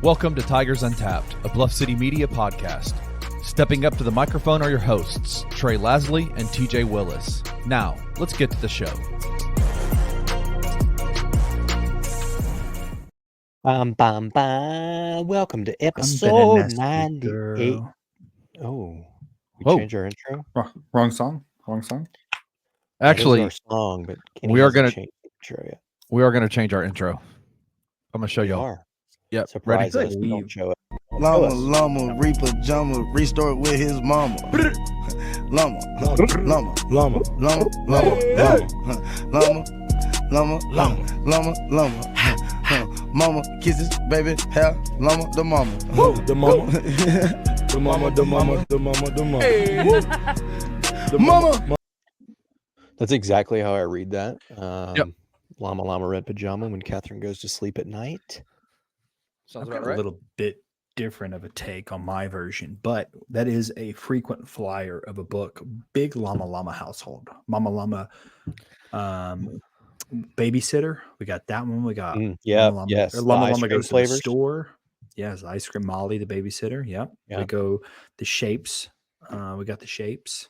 Welcome to Tigers Untapped, a Bluff City media podcast. Stepping up to the microphone are your hosts, Trey Lasley and TJ Willis. Now, let's get to the show. Welcome to episode 98. Oh, we changed our intro? Wrong song. Actually, our song, but Kenny we are hasn't gonna changed the intro yet. We are going to change our intro. I'm going to show We y'all. are. Yep. Surprise Ready? us. Don't show it. Llama, Reaper, Jummer, restore it with his mama. Llama, Mama kisses, baby, hair, llama, the mama. The mama. Mama. That's exactly how I read that. Yep. Llama, red pajama when Catherine goes to sleep at night. Sounds I've about got right. a little bit different of a take on my version, but that is a frequent flyer of a book. Big Llama household. Mama Llama babysitter. We got that one. We got Llama Llama goes to the store. Yes, ice cream Molly, the babysitter. Yep. Yeah. We go the shapes. We got the shapes.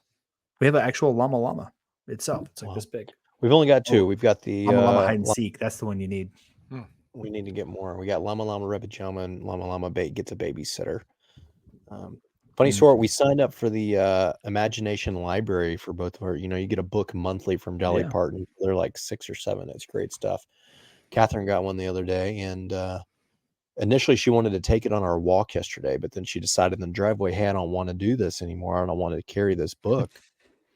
We have an actual llama itself. It's like this big. We've only got two. We've got the Llama hide and seek. That's the one you need. We need to get more. We got Llama red pajama and Llama gets a babysitter. Funny story. We signed up for the Imagination Library for both of our. You get a book monthly from Dolly Parton. They're like 6 or 7. It's great stuff. Catherine got one the other day, and initially she wanted to take it on our walk yesterday, but then she decided in the driveway, hey, I don't want to do this anymore. I don't want to carry this book.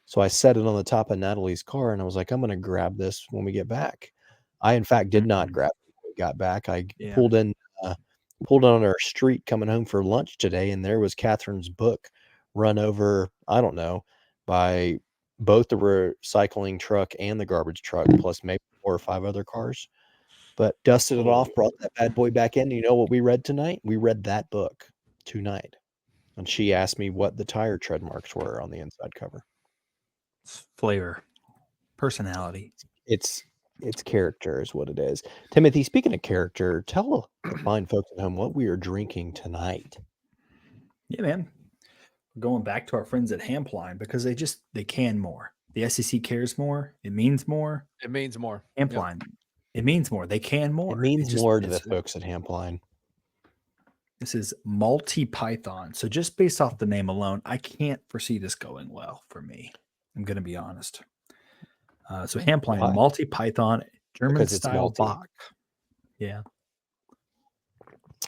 So I set it on the top of Natalie's car, and I was like, I'm going to grab this when we get back. I, in fact, did not grab it when we got back. I pulled in on our street coming home for lunch today, and there was Catherine's book run over, I don't know, by both the recycling truck and the garbage truck, plus maybe 4 or 5 other cars. But dusted it off, brought that bad boy back in. You know what we read tonight? We read that book tonight. And she asked me what the tire tread marks were on the inside cover. It's flavor, personality. It's character is what it is. Timothy, speaking of character, tell the fine folks at home what we are drinking tonight. Yeah, man. We're going back to our friends at Hampline because they can more. The SEC cares more. It means more. It means more. Hampline. It means more. They can more. It means more to the folks at Hampline. This is Malty Python. So just based off the name alone, I can't foresee this going well for me. I'm going to be honest. So Hampline, Malty Python, German style Bach. Yeah.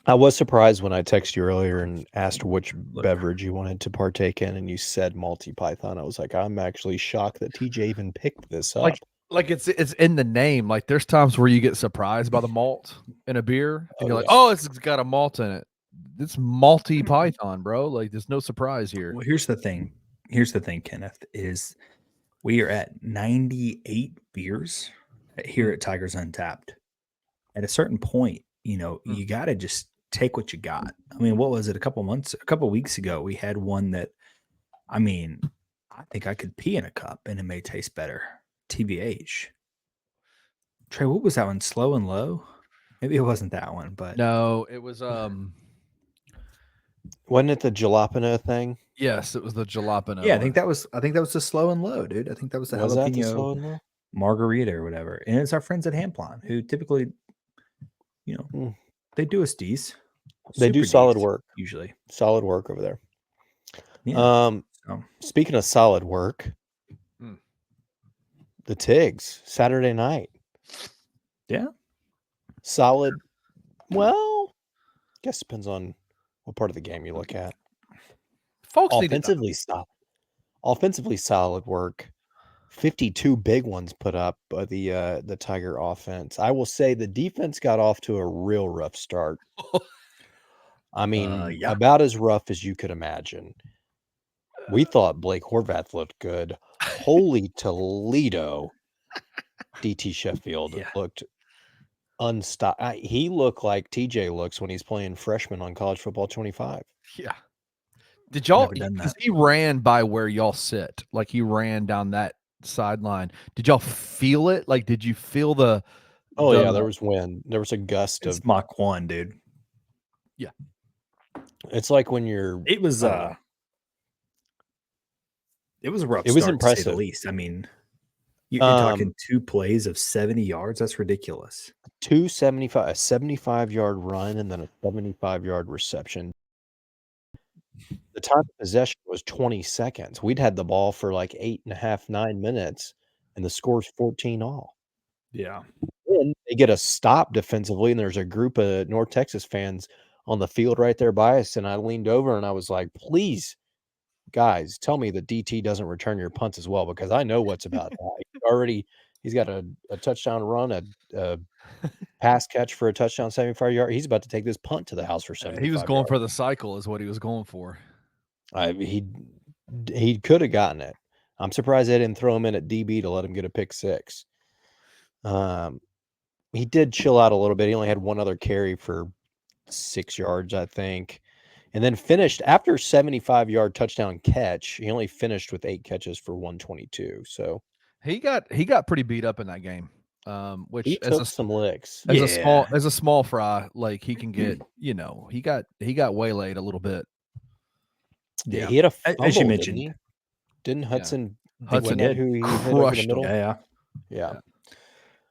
I was surprised when I texted you earlier and asked which beverage you wanted to partake in, and you said Malty Python. I was like, I'm actually shocked that TJ even picked this up. Like it's in the name. Like there's times where you get surprised by the malt in a beer, and you're like, it's got a malt in it. It's Malty Python, bro. Like there's no surprise here. Well, here's the thing, Kenneth, is we are at 98 beers here at Tigers Untapped. At a certain point, you got to just take what you got. I mean, what was it? A couple weeks ago, we had one that, I think I could pee in a cup and it may taste better. TBH. Trey, what was that one? Slow and Low? Maybe it wasn't that one, but no, it was wasn't it the jalapeno thing? Yes, it was the jalapeno. Yeah, I think that was the Slow and Low, dude. I think that was the jalapeno margarita or whatever. And it's our friends at Hampline who typically, they do us D's. They do solid work usually. Solid work over there. Yeah. Speaking of solid work, the Tigs Saturday night. Yeah. Solid. Well, I guess it depends on what part of the game you look at. Folks, offensively solid work. 52 big ones put up by the Tiger offense. I will say the defense got off to a real rough start. About as rough as you could imagine. We thought Blake Horvath looked good. Holy Toledo. DT Sheffield looked unstoppable. He looked like TJ looks when he's playing freshman on College Football 25. Yeah. Did y'all? He ran by where y'all sit. Like he ran down that sideline. Did y'all feel it? Like, did you feel the? Oh yeah, there was wind. There was a gust of Mach 1, dude. Yeah. It's like when you're. It was I don't know. It was a rough It was start, to say the impressive. least. I mean, you're talking 2 plays of 70 yards. That's ridiculous. 275, a 75-yard run, and then a 75-yard reception. The time of possession was 20 seconds. We'd had the ball for like 8.5, 9 minutes, and the score's 14-all. Yeah. Then they get a stop defensively, and there's a group of North Texas fans on the field right there by us, and I leaned over and I was like, please, guys, tell me the DT doesn't return your punts as well, because I know what's about that. He's got a touchdown run, a pass catch for a touchdown, 75-yard. He's about to take this punt to the house for 75 He was going yards. for the cycle is what he was going for. He could have gotten it. I'm surprised they didn't throw him in at DB to let him get a pick six. He did chill out a little bit. He only had one other carry for 6 yards, I think. And then finished after 75-yard touchdown catch. He only finished with 8 catches for 122. So he got pretty beat up in that game. Which he took some licks. As a small fry, like he can get, he got waylaid a little bit. Yeah, he had a fumble, as you mentioned. Didn't Hudson? Hudson did. Who he hit over the middle? Yeah.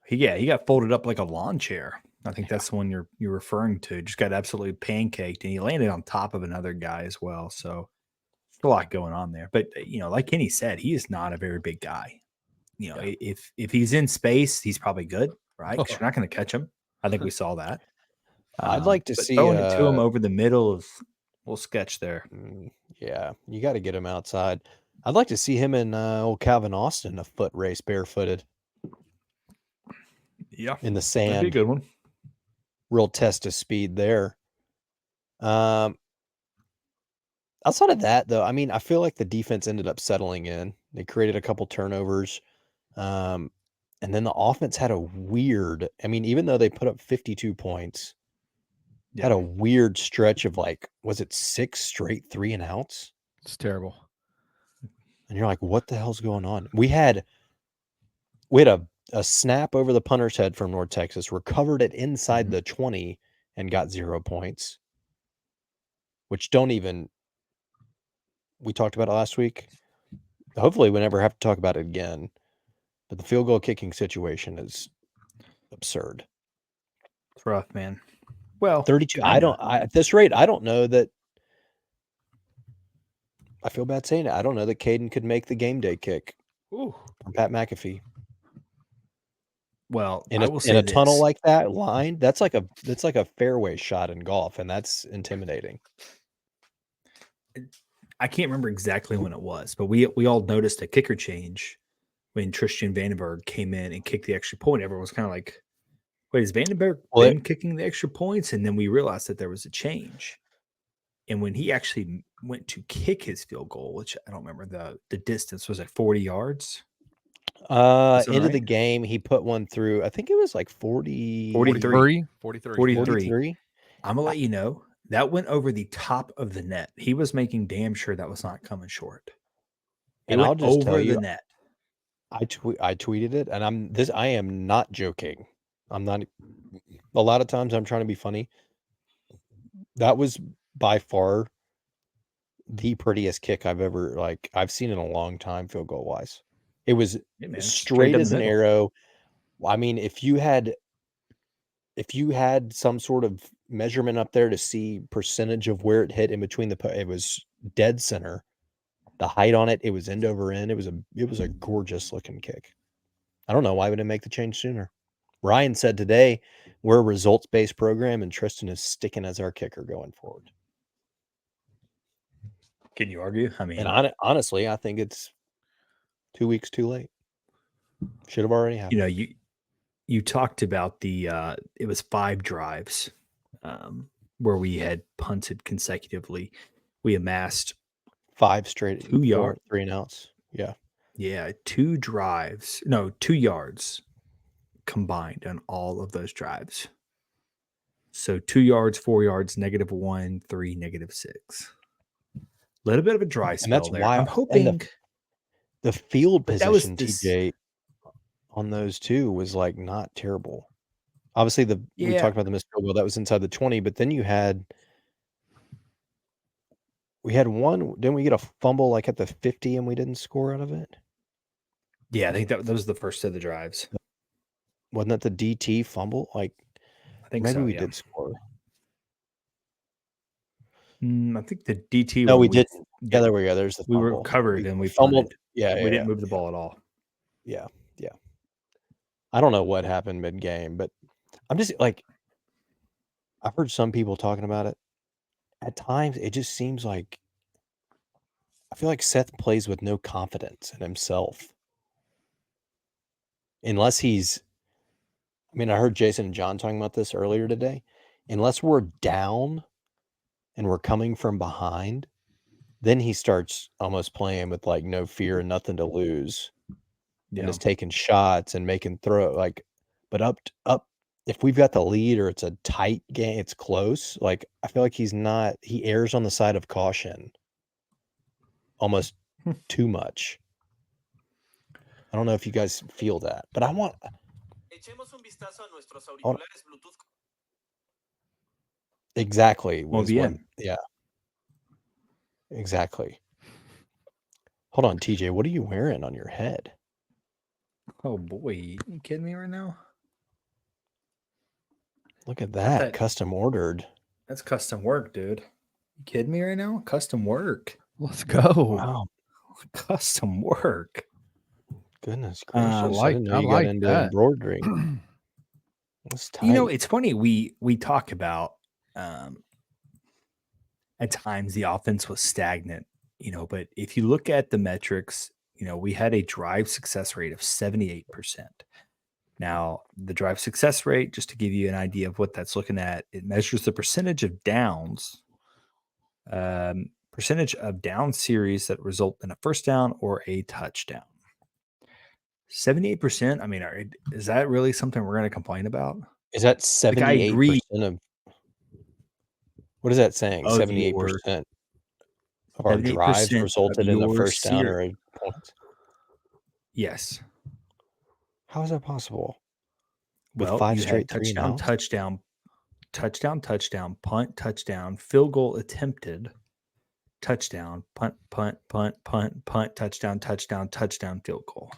He got folded up like a lawn chair. I think that's the one you're referring to. Just got absolutely pancaked, and he landed on top of another guy as well. So a lot going on there. But like Kenny said, he is not a very big guy. If he's in space, he's probably good, right? Because you're not going to catch him. I think we saw that. I'd like to see throwing it to him over the middle is a little sketch there. Yeah, you got to get him outside. I'd like to see him and old Calvin Austin a foot race barefooted. Yeah, in the sand. That'd be a good one. Real test of speed there. Outside of that, though, I mean, I feel like the defense ended up settling in. They created a couple turnovers. And then the offense had a weird, even though they put up 52 points, had a weird stretch of was it 6 straight 3-and-outs? It's terrible. And you're like, what the hell's going on? We had a snap over the punter's head from North Texas, recovered it inside the 20 and got 0 points, which we talked about it last week. Hopefully we never have to talk about it again. But the field goal kicking situation is absurd. It's rough, man. Well, 32. At this rate, I don't know that. I feel bad saying it. I don't know that Caden could make the game day kick from Pat McAfee. Well, in a tunnel like that, lined, that's like a fairway shot in golf, and that's intimidating. I can't remember exactly when it was, but we all noticed a kicker change when Tristan Vandenberg came in and kicked the extra point. Everyone was kind of like, wait, is Vandenberg been kicking the extra points? And then we realized that there was a change. And when he actually went to kick his field goal, which I don't remember the distance, was it 40 yards? Into the game, he put one through. I think it was like 43. 43. I'm gonna let you know that went over the top of the net. He was making damn sure that was not coming short. And I'll just tell you, the net. I tweeted it, and I am not joking. I'm not. A lot of times I'm trying to be funny. That was by far the prettiest kick I've seen in a long time, field goal wise. It was straight as an arrow. I mean, if you had some sort of measurement up there to see percentage of where it hit in between it was dead center. The height on it was end over end. It was a gorgeous looking kick. I don't know why we didn't make the change sooner. Ryan said today we're a results-based program, and Tristan is sticking as our kicker going forward. Can you argue? I mean, and honestly, I think it's 2 weeks too late. Should have already happened. You talked about it was 5 drives where we had punted consecutively. We amassed 5 straight 2 yards, 3-and-outs. Yeah, 2 yards combined on all of those drives. So 2 yards, 4 yards, -1, 3, -6. A little bit of a dry spell, and that's there. I'm hoping the field position, TJ, on those two was not terrible. Obviously, we talked about the missed field goal that was inside the 20, but then you had We had one. Didn't we get a fumble like at the 50 and we didn't score out of it? Yeah, I think that was the first of the drives. Wasn't that the DT fumble? Like, I think maybe so. we Yeah. did score. I think the DT. No, one we didn't. Yeah, there we go. There's the we fumble. were covered and we fumbled. punted. Yeah, We yeah, didn't move the ball at all. Yeah, yeah. I don't know what happened mid-game, but I'm just like, I've heard some people talking about it. At times, it just seems like I feel like Seth plays with no confidence in himself. Unless he's, I mean, I heard Jason and John talking about this earlier today. Unless we're down and we're coming from behind, then he starts almost playing with like no fear and nothing to lose. And is taking shots and making but up, if we've got the lead or it's a tight game, it's close. Like, I feel like he errs on the side of caution almost too much. I don't know if you guys feel that, but exactly. Yeah, exactly. Hold on, TJ, what are you wearing on your head? Oh boy, you kidding me right now? Look at that, custom ordered. That's custom work, dude. You kidding me right now? Custom work. Let's go. Wow, custom work. Goodness gracious! I didn't know you got into embroidery. That's tight. You know, it's funny. We talk about at times the offense was stagnant. You know, but if you look at the metrics, you know, we had a drive success rate of 78%. Now, the drive success rate, just to give you an idea of what that's looking at, it measures the percentage of downs, percentage of down series that result in a first down or a touchdown. 78%. I mean, is that really something we're going to complain about? Is that 78% of what is that saying? 78% of our drives resulted in a first down or a point? Yes. How is that possible? With 5 straight touchdown, punt, touchdown, field goal attempted, touchdown, punt, touchdown, field goal.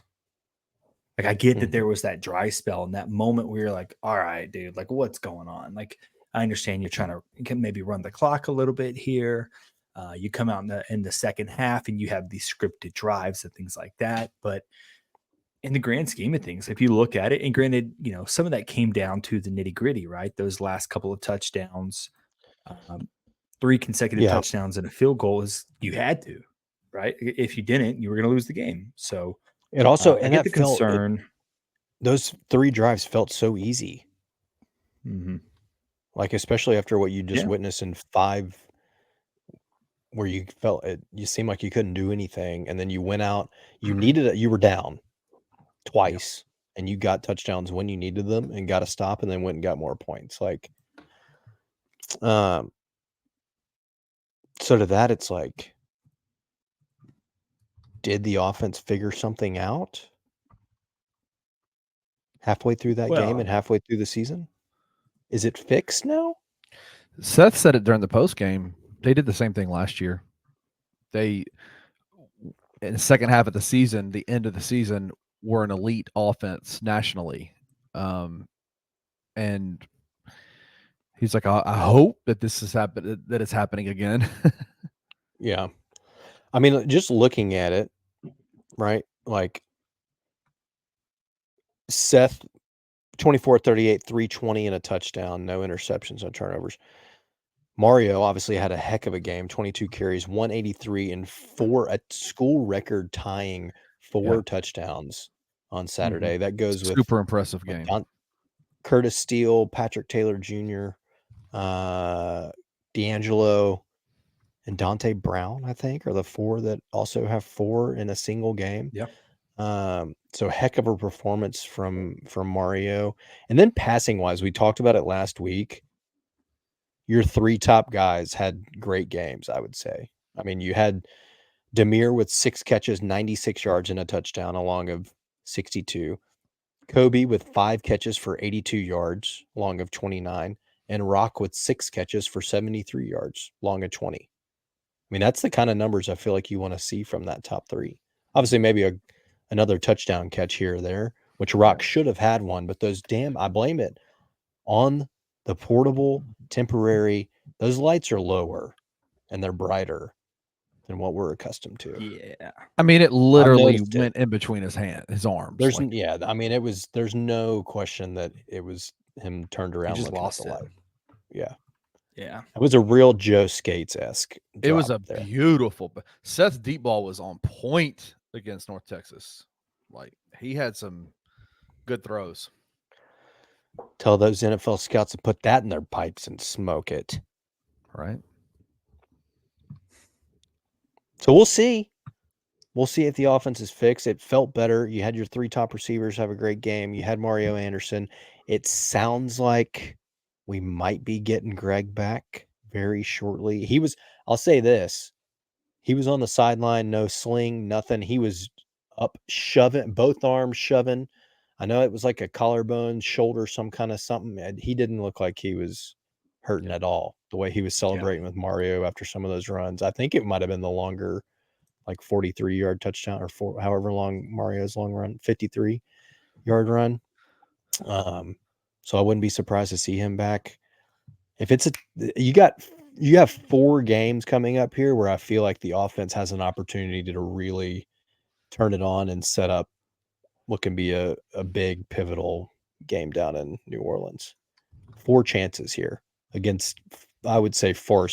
Like, I get that there was that dry spell and that moment where you're like, all right, dude, like, what's going on? Like, I understand you're trying to maybe run the clock a little bit here. You come out in the second half and you have these scripted drives and things like that. But in the grand scheme of things, if you look at it, and granted, you know, some of that came down to the nitty gritty, right? Those last couple of touchdowns, 3 consecutive touchdowns and a field goal is you had to, right? If you didn't, you were going to lose the game. So it also, I get the concern. Those 3 drives felt so easy. Mm-hmm. Like, especially after what you just witnessed in 5, where you felt it, you seemed like you couldn't do anything. And then you went out, you were down twice and you got touchdowns when you needed them and got a stop and then went and got more points. Like, so to that, it's like, did the offense figure something out halfway through that game and halfway through the season? Is it fixed now? Seth said it during the post game. They did the same thing last year. They, in the second half of the season, the end of the season, were an elite offense nationally. And he's like, I hope that this is that it's happening again. Yeah. I mean, just looking at it, right? Like, Seth, 24-38, 320 and a touchdown, no interceptions, no turnovers. Mario obviously had a heck of a game, 22 carries, 183 and 4, a school record tying 4 touchdowns on Saturday. That goes with super impressive game. Curtis Steele, Patrick Taylor Jr., D'Angelo, and Dante Brown, I think, are the 4 that also have 4 in a single game. Yeah. So heck of a performance from Mario. And then passing wise, we talked about it last week. Your 3 top guys had great games, I would say. I mean, you had Demir with 6 catches, 96 yards and a touchdown, along of 62. Kobe with 5 catches for 82 yards, long of 29. And Rock with 6 catches for 73 yards, long of 20. mean, that's the kind of numbers I feel like you want to see from that top three. Obviously, maybe another touchdown catch here or there, which Rock should have had one, but I blame it on the portable, temporary. Those lights are lower and they're brighter than what we're accustomed to. Yeah. I mean, it literally noticed it. went in between his arms. There's there's no question that it was him turned around just looking lost at the it. light. Yeah. Yeah. It was a real Joe Skates-esque. It was a there. beautiful. Seth's deep ball was on point against North Texas. Like, he had some good throws. Tell those NFL scouts to put that in their pipes and smoke it. Right. So we'll see. We'll see if the offense is fixed. It felt better. You had your three top receivers have a great game. You had Mario Anderson. It sounds like we might be getting Greg back very shortly. I'll say this. He was on the sideline, no sling, nothing. He was up shoving, both arms shoving. I know it was like a collarbone, shoulder, some kind of something. He didn't look like he was hurting at all. The way he was celebrating with Mario after some of those runs. I think it might have been the longer, like 43-yard touchdown or however long Mario's long run, 53-yard run. So I wouldn't be surprised to see him back. If it's you have 4 games coming up here where I feel like the offense has an opportunity to really turn it on and set up what can be a big pivotal game down in New Orleans. 4 chances here against, I would say, far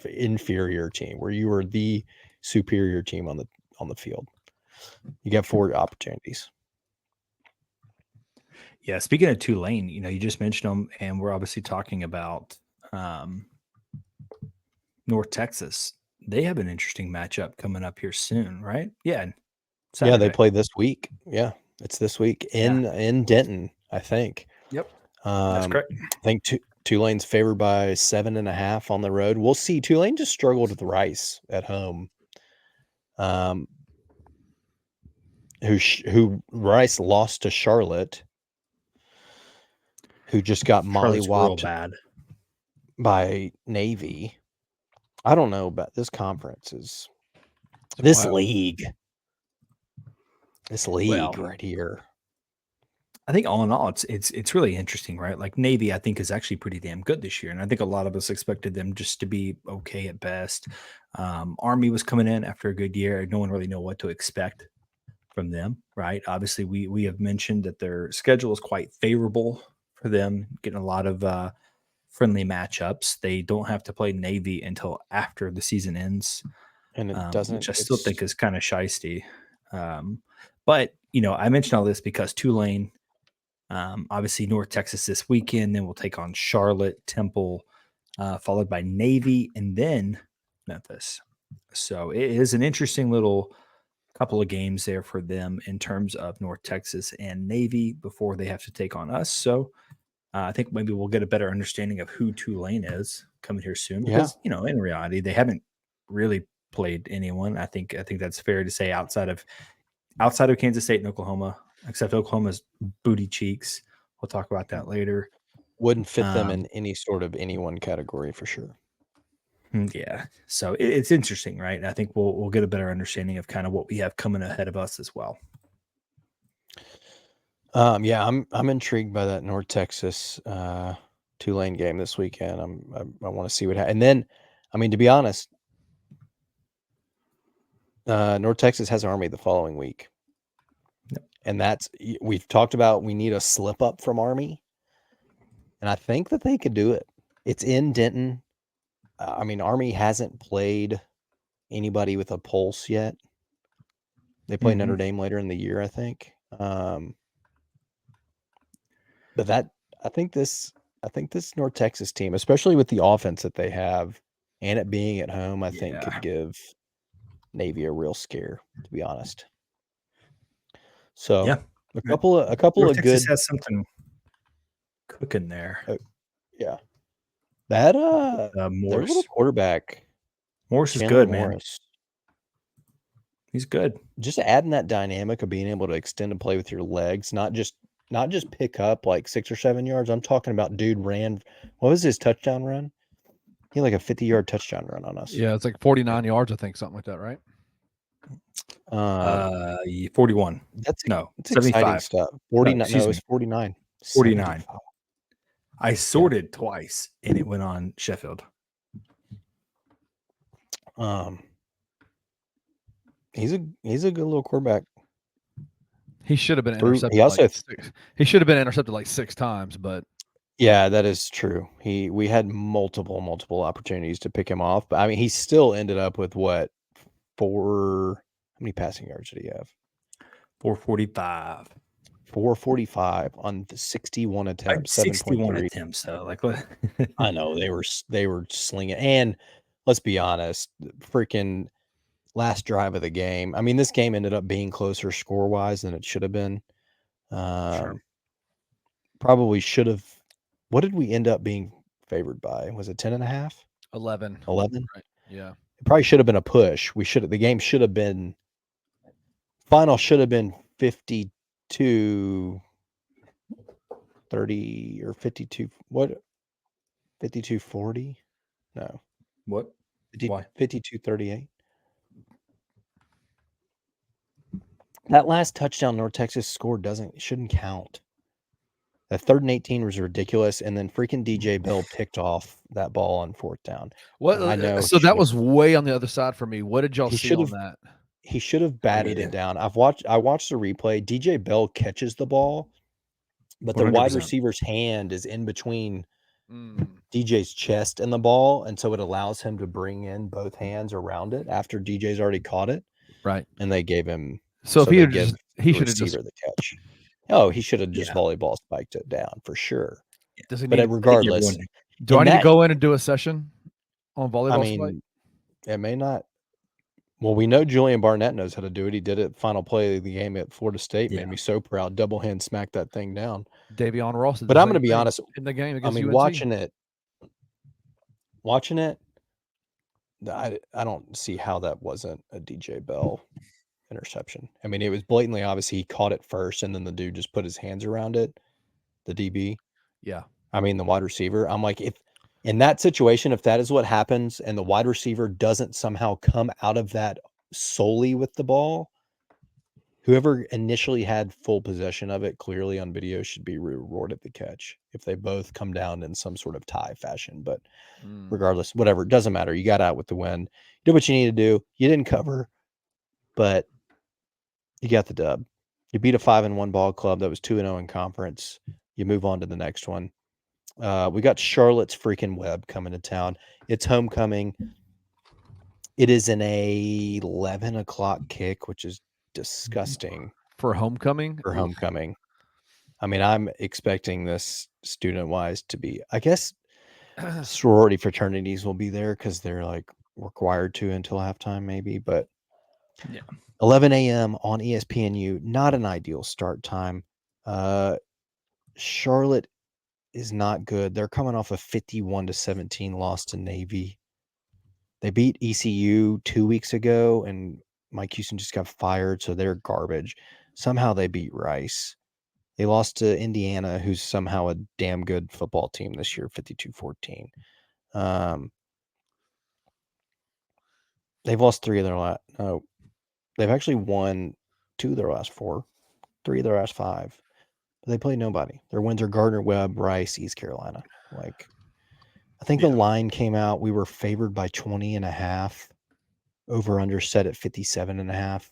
inferior team where you were the superior team on the field. You got 4 opportunities. Yeah, speaking of Tulane, you just mentioned them, and we're obviously talking about North Texas. They have an interesting matchup coming up here soon, right? Yeah. Saturday. Yeah, they play this week. Yeah, it's this week in Denton, I think. Yep, that's correct. I think Tulane's favored by 7.5 on the road. We'll see. Tulane just struggled with Rice at home. Who Rice lost to Charlotte, who just got mollywopped by Navy. I don't know about this conference this league right here. I think all in all, it's really interesting, right? Like Navy, I think is actually pretty damn good this year, and I think a lot of us expected them just to be okay at best. Army was coming in after a good year. No one really knew what to expect from them, right? Obviously, we have mentioned that their schedule is quite favorable for them, getting a lot of friendly matchups. They don't have to play Navy until after the season ends, and it doesn't. Which I still think is kind of shiesty. But I mentioned all this because Tulane, obviously North Texas this weekend, then we'll take on Charlotte, Temple, followed by Navy, and then Memphis. So it is an interesting little couple of games there for them in terms of North Texas and Navy before they have to take on us. So I think maybe we'll get a better understanding of who Tulane is coming here soon. Because in reality, they haven't really played anyone. I think that's fair to say outside of Kansas State and Oklahoma, except Oklahoma's booty cheeks. We'll talk about that later. Wouldn't fit them in any sort of anyone category for sure. Yeah. So it's interesting, right? I think we'll get a better understanding of kind of what we have coming ahead of us as well. Yeah, I'm intrigued by that North Texas Tulane game this weekend. I want to see what happens. And then, I mean, to be honest, North Texas has Army the following week. Yep. And we've talked about we need a slip up from Army. And I think that they could do it. It's in Denton. I mean, Army hasn't played anybody with a pulse yet. They play Notre Dame later in the year, I think. But I think this North Texas team, especially with the offense that they have and it being at home, I think could give Navy a real scare, to be honest. So a couple North of Texas good has something cooking there. Yeah. That their Morris. little quarterback. Morris is Chandler good, man. Morris. He's good. Just adding that dynamic of being able to extend and play with your legs, not just pick up like 6 or 7 yards. I'm talking about dude ran. What was his touchdown run? He had like a 50-yard touchdown run on us. Yeah, it's like 49 yards, I think, something like that, right? 41. That's No, exciting 75. stuff. 49. No, excuse it was me. 49. 49. 75. I sorted twice, and it went on Sheffield. He's a good little quarterback. He should have been Through- intercepted. he also- He should have been intercepted like 6 times, but Yeah, that is true. We had multiple opportunities to pick him off, but I mean, he still ended up with what? How many passing yards did he have? 445. 445 on the 61 attempts, 61 7.3. attempts, though. Like, what? I know they were slinging, and let's be honest, freaking last drive of the game. I mean, this game ended up being closer score wise than it should have been. Sure. Probably should have. What did we end up being favored by? Was it 10.5? 11. 11? Right. Yeah. It probably should have been a push. The game should have been, final should have been 52-30 or 52, what? 52-40? No. What? Why? 52-38. That last touchdown North Texas scored shouldn't count. That 3rd and 18 was ridiculous, and then freaking DJ Bell picked off that ball on 4th down. What? I know. So that was way on the other side for me. What did y'all He see should on have- that? He should have batted it down. I watched the replay. DJ Bell catches the ball, but the wide 100%. receiver's hand is in between Mm. DJ's chest and the ball, and so it allows him to bring in both hands around it after DJ's already caught it. Right. And they gave him. So if they he had give just, he the should have just. receiver the catch. Oh, he should have just Yeah. volleyball spiked it down for sure. Does he But need? regardless, Do I in need that- to go in and do a session on volleyball? I mean, it may not. Well, we know Julian Barnett knows how to do it. He did it final play of the game at Florida State. Yeah. Made me so proud. Double hand smacked that thing down. Davion Ross. Did But the I'm going to same be thing honest. in the game I against mean, UNC. watching it, I don't see how that wasn't a DJ Bell interception. I mean, it was blatantly obvious he caught it first, and then the dude just put his hands around it. The DB. Yeah. I mean, the wide receiver. I'm like, if in that situation, if that is what happens, and the wide receiver doesn't somehow come out of that solely with the ball, whoever initially had full possession of it clearly on video should be rewarded the catch if they both come down in some sort of tie fashion. But regardless, whatever, it doesn't matter. You got out with the win. You did what you need to do. You didn't cover, but you got the dub. You beat a 5-1 ball club that was 2-0 in conference. You move on to the next one. We got Charlotte's freaking Web coming to town. It's homecoming. It is an 11 o'clock kick, which is disgusting For homecoming. for homecoming. I mean, I'm expecting this student-wise to be, I guess, sorority fraternities will be there because they're like required to until halftime, maybe. But Yeah. 11 a.m. on ESPNU, not an ideal start time. Charlotte is not good. They're coming off a 51-17 loss to Navy. They beat ECU 2 weeks ago, and Mike Houston just got fired, so they're garbage. Somehow they beat Rice. They lost to Indiana, who's somehow a damn good football team this year, 52-14. They've lost 3 of their last. No, they've actually won 2 of their last 4, 3 of their last 5. But they play nobody. Their wins are Gardner Webb, Rice, East Carolina. Like, I think the line came out. We were favored by 20.5. Over under set at 57.5.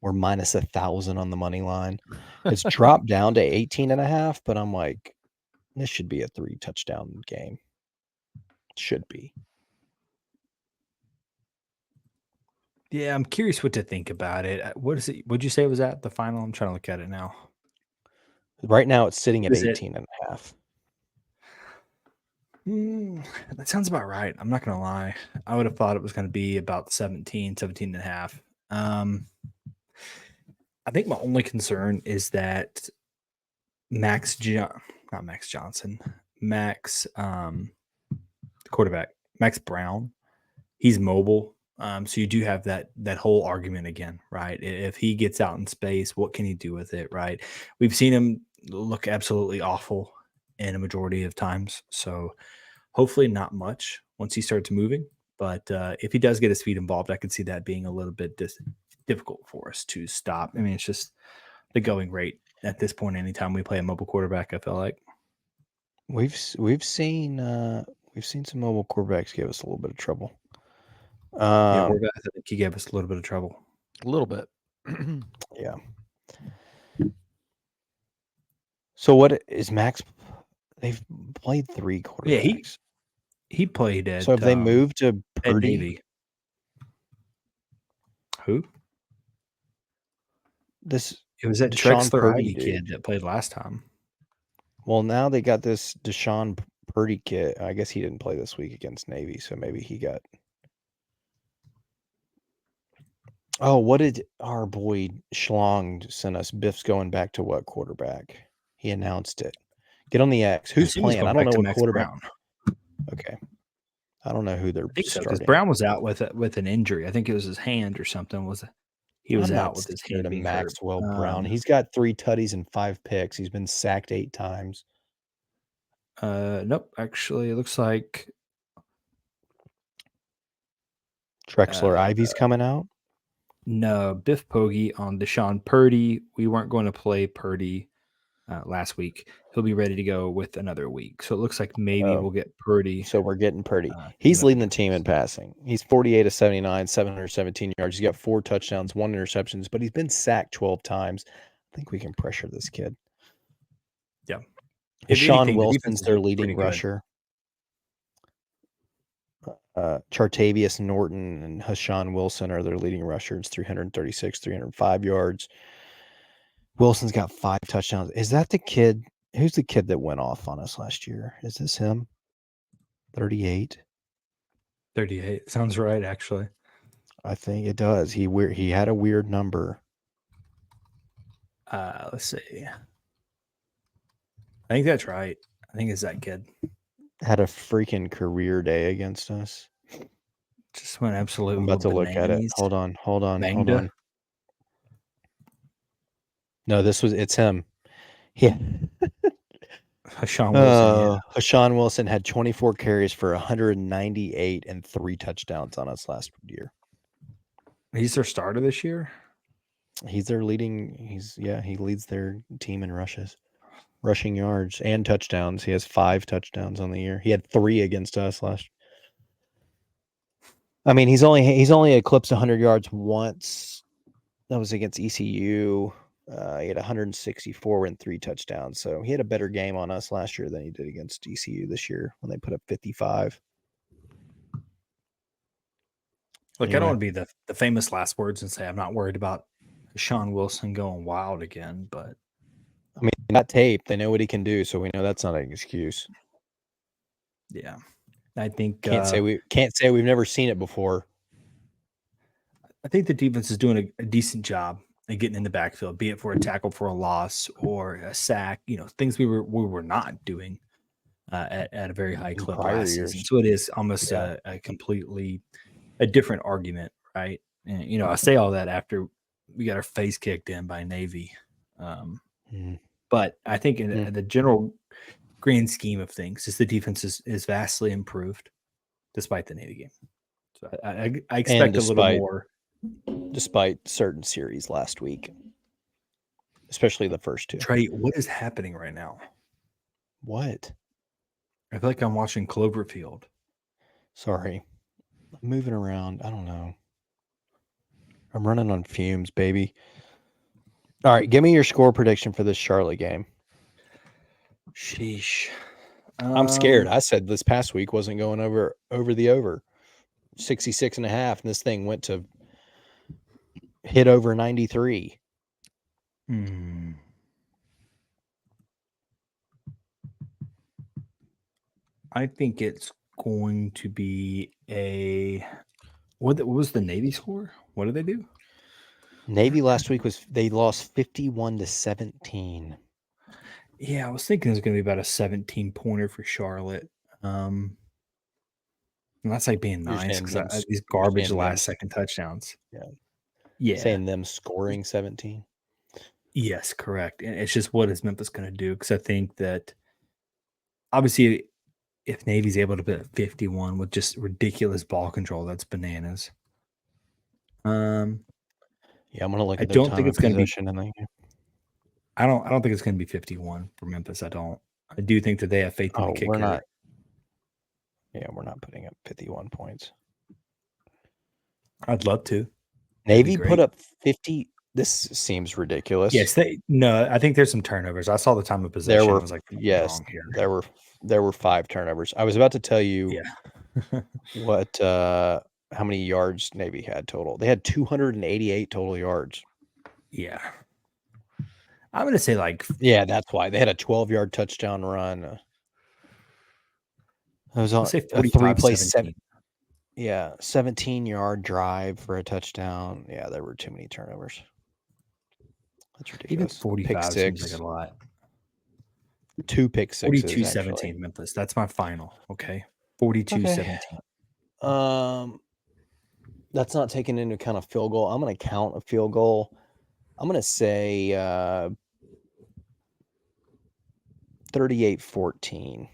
We're minus 1,000 on the money line. It's dropped down to 18.5, but I'm like, this should be a 3 touchdown game. Should be. Yeah, I'm curious what to think about it. What is it? Would you say it was at the final? I'm trying to look at it now. Right now it's sitting at Is it- 18.5. That sounds about right. I'm not going to lie. I would have thought it was going to be about 17 and a half. I think my only concern is that Max quarterback, Max Brown, he's mobile. So you do have that whole argument again, right? If he gets out in space, what can he do with it, right? We've seen him look absolutely awful in a majority of times. So Hopefully not much once he starts moving. But if he does get his feet involved, I could see that being a little bit difficult for us to stop. I mean, it's just the going rate at this point. Anytime we play a mobile quarterback, I feel like We've seen some mobile quarterbacks give us a little bit of trouble. I think he gave us a little bit of trouble. A little bit. Yeah. So what is Max? They've played 3 quarterbacks. Yeah, he played at. So have they moved to at Purdy? Navy? Who? It was that Deshaun Trexler Purdy Ivy dude. kid that played last time. Well, now they got this Deshaun Purdy kid. I guess he didn't play this week against Navy, so maybe he got. Oh, what did our boy Schlong send us? Biff's going back to what quarterback? He announced it. Get on the X. Who's playing? I don't know what Max quarterback. Brown. Okay. I don't know who they're I think so because starting. Brown was out with an injury. I think it was his hand or something. He was I'm out not with his scared hand of being Maxwell hurt. Brown. He's got 3 tutties and 5 picks. He's been sacked 8 times. Nope. Actually, it looks like Trexler Ivy's coming out. no Biff Poggi on Deshaun Purdy. We weren't going to play Purdy last week. He'll be ready to go with another week. So it looks like maybe we'll get Purdy. So we're getting Purdy. He's leading the team in passing. He's 48 of 79, 717 yards. He's got 4 touchdowns, 1 interceptions, but he's been sacked 12 times. I think we can pressure this kid. Yeah. Sean Wilson's their leading rusher. Chartavius Norton and Hashawn Wilson are their leading rushers, 336, 305 yards. Wilson's got 5 touchdowns. Is that the kid? Who's the kid that went off on us last year? Is this him? 38? 38. Sounds right, actually. I think it does. He had a weird number. Let's see. I think that's right. I think it's that kid. Had a freaking career day against us. Just went absolutely. I'm about to look at it. Hold on. No, it's him. Yeah. Hashawn Wilson. Hashawn Wilson had 24 carries for 198 and 3 touchdowns on us last year. He's their starter this year? He's their leading. He leads their team in rushing yards and touchdowns. He has 5 touchdowns on the year. He had 3 against us last. I mean, he's only eclipsed 100 yards once. That was against ECU. He had 164 and 3 touchdowns. So he had a better game on us last year than he did against ECU this year when they put up 55. Look, anyway. I don't want to be the famous last words and say I'm not worried about Sean Wilson going wild again, but I mean, that tape, they know what he can do, so we know that's not an excuse. Yeah, I think can't say we've never seen it before. I think the defense is doing a decent job at getting in the backfield, be it for a tackle for a loss or a sack. You know, things we were not doing at a very high clip last season. So it is almost a completely a different argument, right? And you know, I say all that after we got our face kicked in by Navy. But I think in the general grand scheme of things, is the defense is vastly improved despite the Navy game. So I expect a little more. Despite certain series last week, especially the first 2. Trey, what is happening right now? What? I feel like I'm watching Cloverfield. Sorry. I'm moving around. I don't know. I'm running on fumes, baby. All right, give me your score prediction for this Charlotte game. Sheesh. I'm scared. I said this past week wasn't going over the over. 66.5, and this thing went to hit over 93. I think it's going to be a what was the Navy score? What did they do? Navy last week they lost 51-17. Yeah, I was thinking it was going to be about a 17-pointer for Charlotte. And that's like being nice because these garbage last-second touchdowns. Yeah. Saying them scoring 17. Yes, correct. And it's just what is Memphis going to do? Because I think that obviously if Navy's able to put 51 with just ridiculous ball control, that's bananas. Yeah, I'm gonna look I at their don't time think of it's gonna be. possession in the game. I don't think it's going to be 51 for Memphis. I don't. I do think that they have faith in the kicker. We're not. Yeah, we're not putting up 51 points. I'd love to. Navy put up 50. This seems ridiculous. Yes, I think there's some turnovers. I saw the time of possession. There were, I was like, yes, wrong here. there were 5 turnovers. I was about to tell you Yeah. what how many yards Navy had total. They had 288 total yards. Yeah. I'm going to say yeah, that's why they had a 12-yard touchdown run. It was on say a 3-play 17. 17-yard drive for a touchdown. Yeah, there were too many turnovers. That's ridiculous. Even 45 seems like a lot. 2 pick sixes. 42-17 Memphis. That's my final. Okay. 42-17. That's not taking into account a field goal. I'm going to count a field goal. I'm going to say 38-14.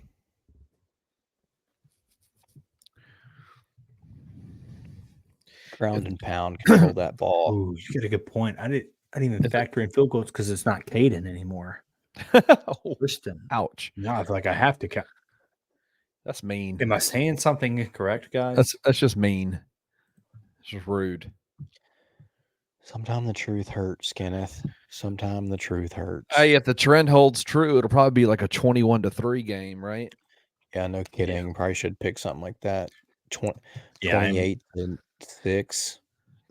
Ground and pound control that ball. Ooh, you got a good point. I didn't even factor in field goals because it's not Caden anymore. Kristen. Ouch. No, I feel like I have to count. That's mean. Am I saying something incorrect, guys? That's just mean. It's just rude. Sometimes the truth hurts, Kenneth. Sometimes the truth hurts. Hey, if the trend holds true, it'll probably be like a 21-3 game, right? Yeah, no kidding. Yeah. Probably should pick something like that. 28-6.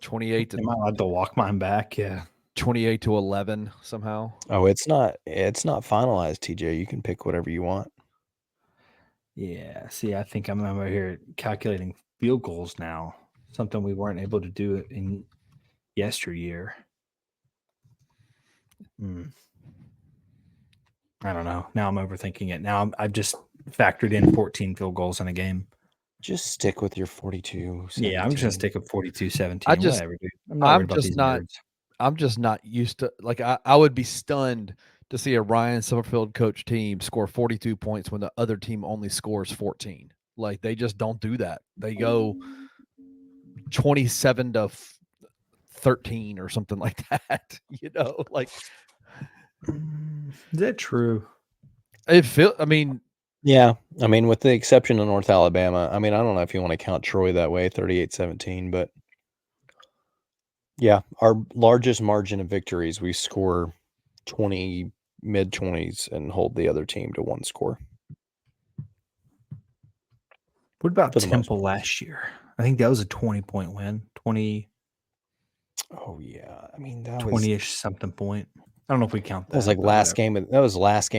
28 to. Am I allowed to walk mine back? Yeah. 28-11 somehow. Oh, it's not finalized, TJ. You can pick whatever you want. Yeah. See, I think I'm over here calculating field goals now. Something we weren't able to do in yesteryear. I don't know. Now I'm overthinking it. Now I've just factored in 14 field goals in a game. Just stick with your 42. Yeah, I'm just gonna stick with 42-17. Whatever, dude. I'm just not used to, like, I would be stunned to see a Ryan Summerfield coach team score 42 points when the other team only scores 14. Like, they just don't do that. They go 27-13 or something like that. Like, is that true? Yeah, with the exception of North Alabama. I don't know if you want to count Troy that way, 38-17, but yeah, our largest margin of victories, we score 20, mid-20s, and hold the other team to 1 score. What about Temple last year? I think that was a 20-point win. 20. Oh yeah, that 20-ish something point. I don't know if we count that. That was like last game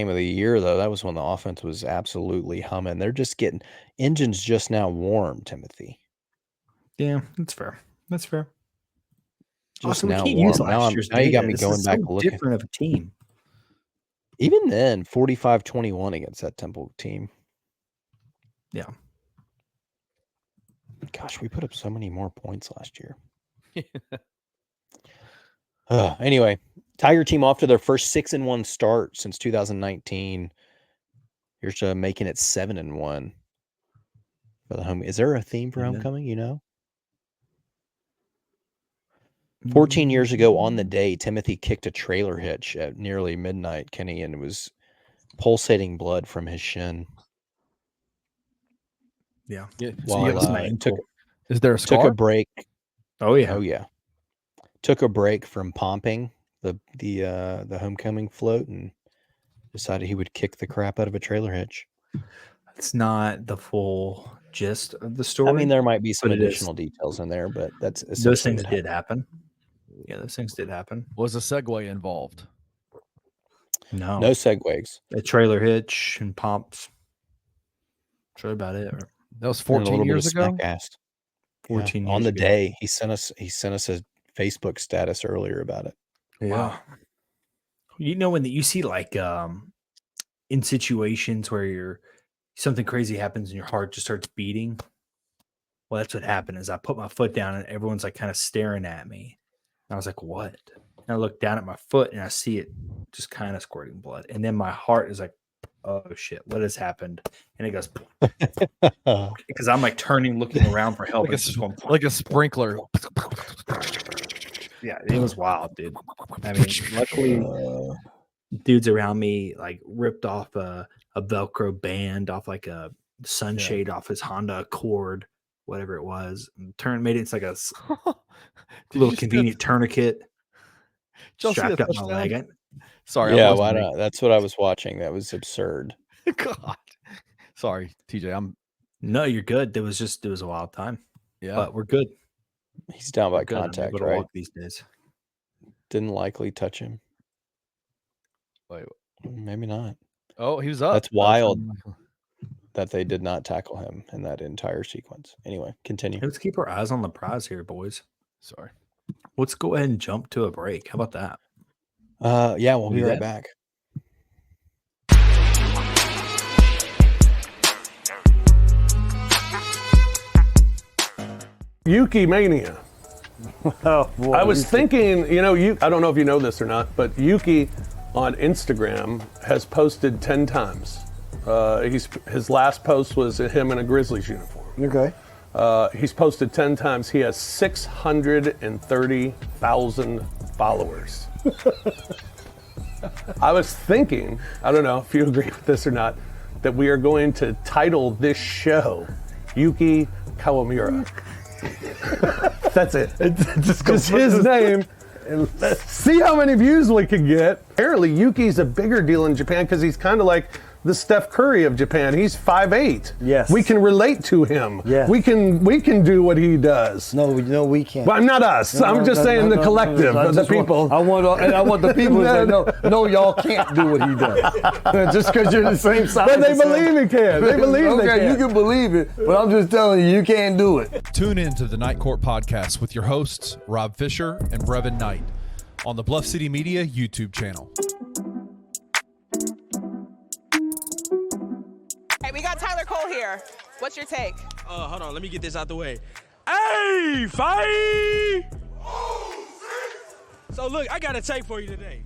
of the year, though. That was when the offense was absolutely humming. They're just getting engines just now warm, Timothy. Yeah, that's fair. Just also, now we can't warm. use last year's now you got me This going is back so looking. different of a team. Even then, 45-21 against that Temple team. Yeah. Gosh, we put up so many more points last year. Anyway, Tiger team off to their first 6-1 start since 2019. Here's to making it 7-1 for the home. Is there a theme for homecoming? 14 years ago on the day, Timothy kicked a trailer hitch at nearly midnight, Kenny, and it was pulsating blood from his shin. Yeah. Is there a scar? Took a break. Oh yeah. Oh yeah. Took a break from pumping the homecoming float and decided he would kick the crap out of a trailer hitch. That's not the full gist of the story. There might be some additional details in there, but that's those things did happen. Yeah, those things did happen. Was a Segway involved? No Segways. A trailer hitch and pumps. Sure about it. That was 14 years ago. 14 years on the ago. day he sent us a Facebook status earlier about it. Yeah. Wow. When you see like in situations where something crazy happens and your heart just starts beating. Well, that's what happened is I put my foot down and everyone's like kind of staring at me. And I was like, what? And I look down at my foot and I see it just kind of squirting blood. And then my heart is like oh shit, what has happened? And it goes because I'm like turning, looking around for help. Like and it's just going, like a sprinkler. yeah, it was wild, dude. I mean, luckily, dudes around me like ripped off a Velcro band off like a sunshade off his Honda Accord, whatever it was, and made it. It's like a little convenient tourniquet strapped up my leg. Sorry, Yeah, why not? That's what I was watching. That was absurd. God, sorry, TJ. No, you're good. It was a wild time. Yeah, but we're good. He's down by We're good. I'm contact, able to right? walk these days. Didn't likely touch him. Wait, maybe not. Oh, he was up. That's wild that they did not tackle him in that entire sequence. Anyway, continue. Let's keep our eyes on the prize here, boys. Sorry. Let's go ahead and jump to a break. How about that? Yeah, we'll be right back. Yuki Mania. Oh, boy. I was thinking, I don't know if you know this or not, but Yuki on Instagram has posted 10 times. His last post was him in a Grizzlies uniform. Okay. He's posted 10 times. He has 630,000 followers. I was thinking, I don't know if you agree with this or not, that we are going to title this show Yuki Kawamura. That's it. Just his name. And see how many views we can get. Apparently, Yuki's a bigger deal in Japan because he's kind of like the Steph Curry of Japan. He's 5'8". Yes. We can relate to him. Yes. We can do what he does. No, we can't. Well, I'm not us. I'm just saying the collective of the people. I want the people to say, no, y'all can't do what he does. Just because you're the same size. But they believe he can. They believe they can. You can believe it, but I'm just telling you can't do it. Tune in to the Night Court podcast with your hosts, Rob Fisher and Brevin Knight, on the Bluff City Media YouTube channel. Hey, we got Tyler Cole here. What's your take? Hold on, let me get this out the way. Hey, fight! So look, I got a take for you today.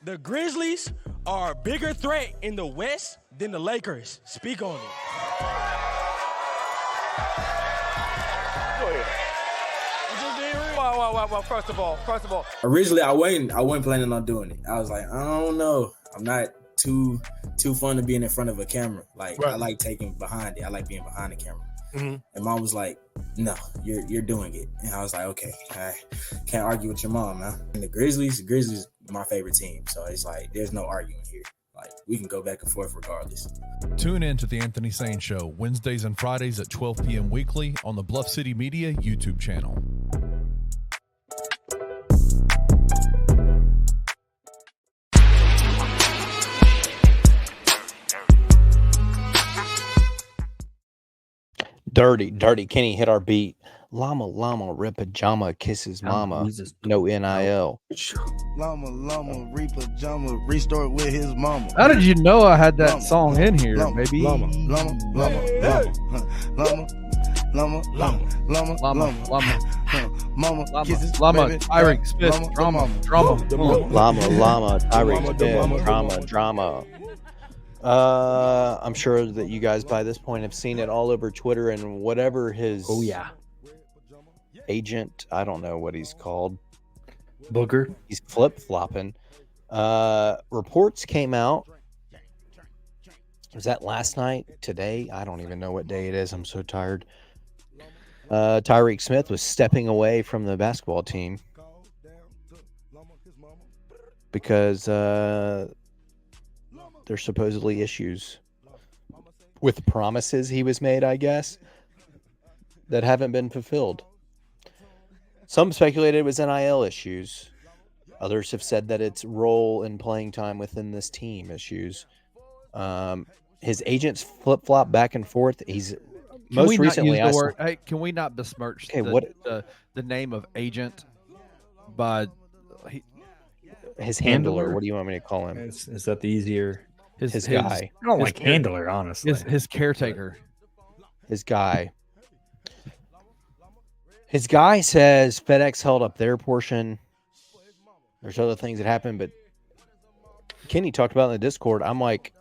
The Grizzlies are a bigger threat in the West than the Lakers. Speak on it. Well, first of all, originally I wasn't planning on doing it. I was like, I don't know. I'm not too fun to being in front of a camera. Like right. I like taking behind it. I like being behind the camera. Mm-hmm. And mom was like, no, you're doing it. And I was like, okay, I can't argue with your mom, man. And the Grizzlies are my favorite team. So it's like, there's no arguing here. Like we can go back and forth regardless. Tune in to the Anthony Sane Show Wednesdays and Fridays at 12 p.m. weekly on the Bluff City Media YouTube channel. Dirty Kenny hit our beat. Llama, rip pajama, kisses mama. No NIL. Llama, reap pajama, restart with his mama. How did you know I had that song in here, baby? Llama. Mama, kisses, llama, baby. Tyreek Smith, drama. Llama, Tyreek Smith, drama. I'm sure that you guys by this point have seen it all over Twitter and whatever his agent, I don't know what he's called. Booger. He's flip-flopping. Reports came out. Was that last night? Today? I don't even know what day it is. I'm so tired. Tyreek Smith was stepping away from the basketball team because there's supposedly issues with promises he was made, I guess, that haven't been fulfilled. Some speculated it was NIL issues. Others have said that it's role and playing time within this team issues. His agents flip-flop back and forth. He's most recently use the word, hey, can we not besmirch the name of agent by his handler? What do you want me to call him? Is that the easier? His guy. I don't like handler, honestly. His caretaker. His guy. His guy says FedEx held up their portion. There's other things that happened, but Kenny talked about in the Discord. I'm like,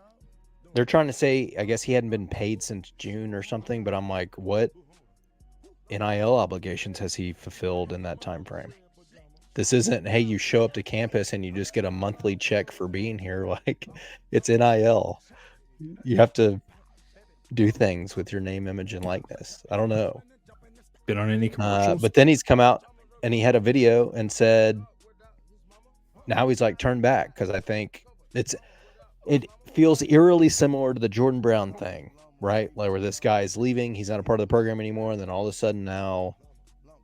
They're trying to say, I guess he hadn't been paid since June or something, but I'm like, what NIL obligations has he fulfilled in that time frame? This isn't, hey, you show up to campus and you just get a monthly check for being here. Like, it's NIL. You have to do things with your name, image, and likeness. I don't know. Been on any commercials? But then he's come out and he had a video and said, now he's like turned back because I think it feels eerily similar to the Jordan Brown thing, right? Like where this guy is leaving, he's not a part of the program anymore, and then all of a sudden now,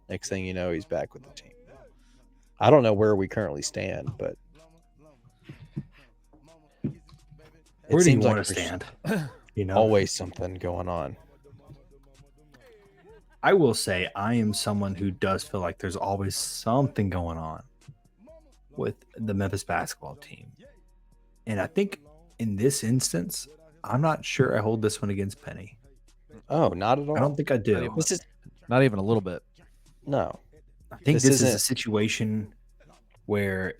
next thing you know, he's back with the team. I don't know where we currently stand, but where do you want to stand? Always something going on. I will say I am someone who does feel like there's always something going on with the Memphis basketball team. And I think in this instance, I'm not sure I hold this one against Penny. Oh, not at all. I don't think I do. This is not even a little bit. No. I think this is a situation where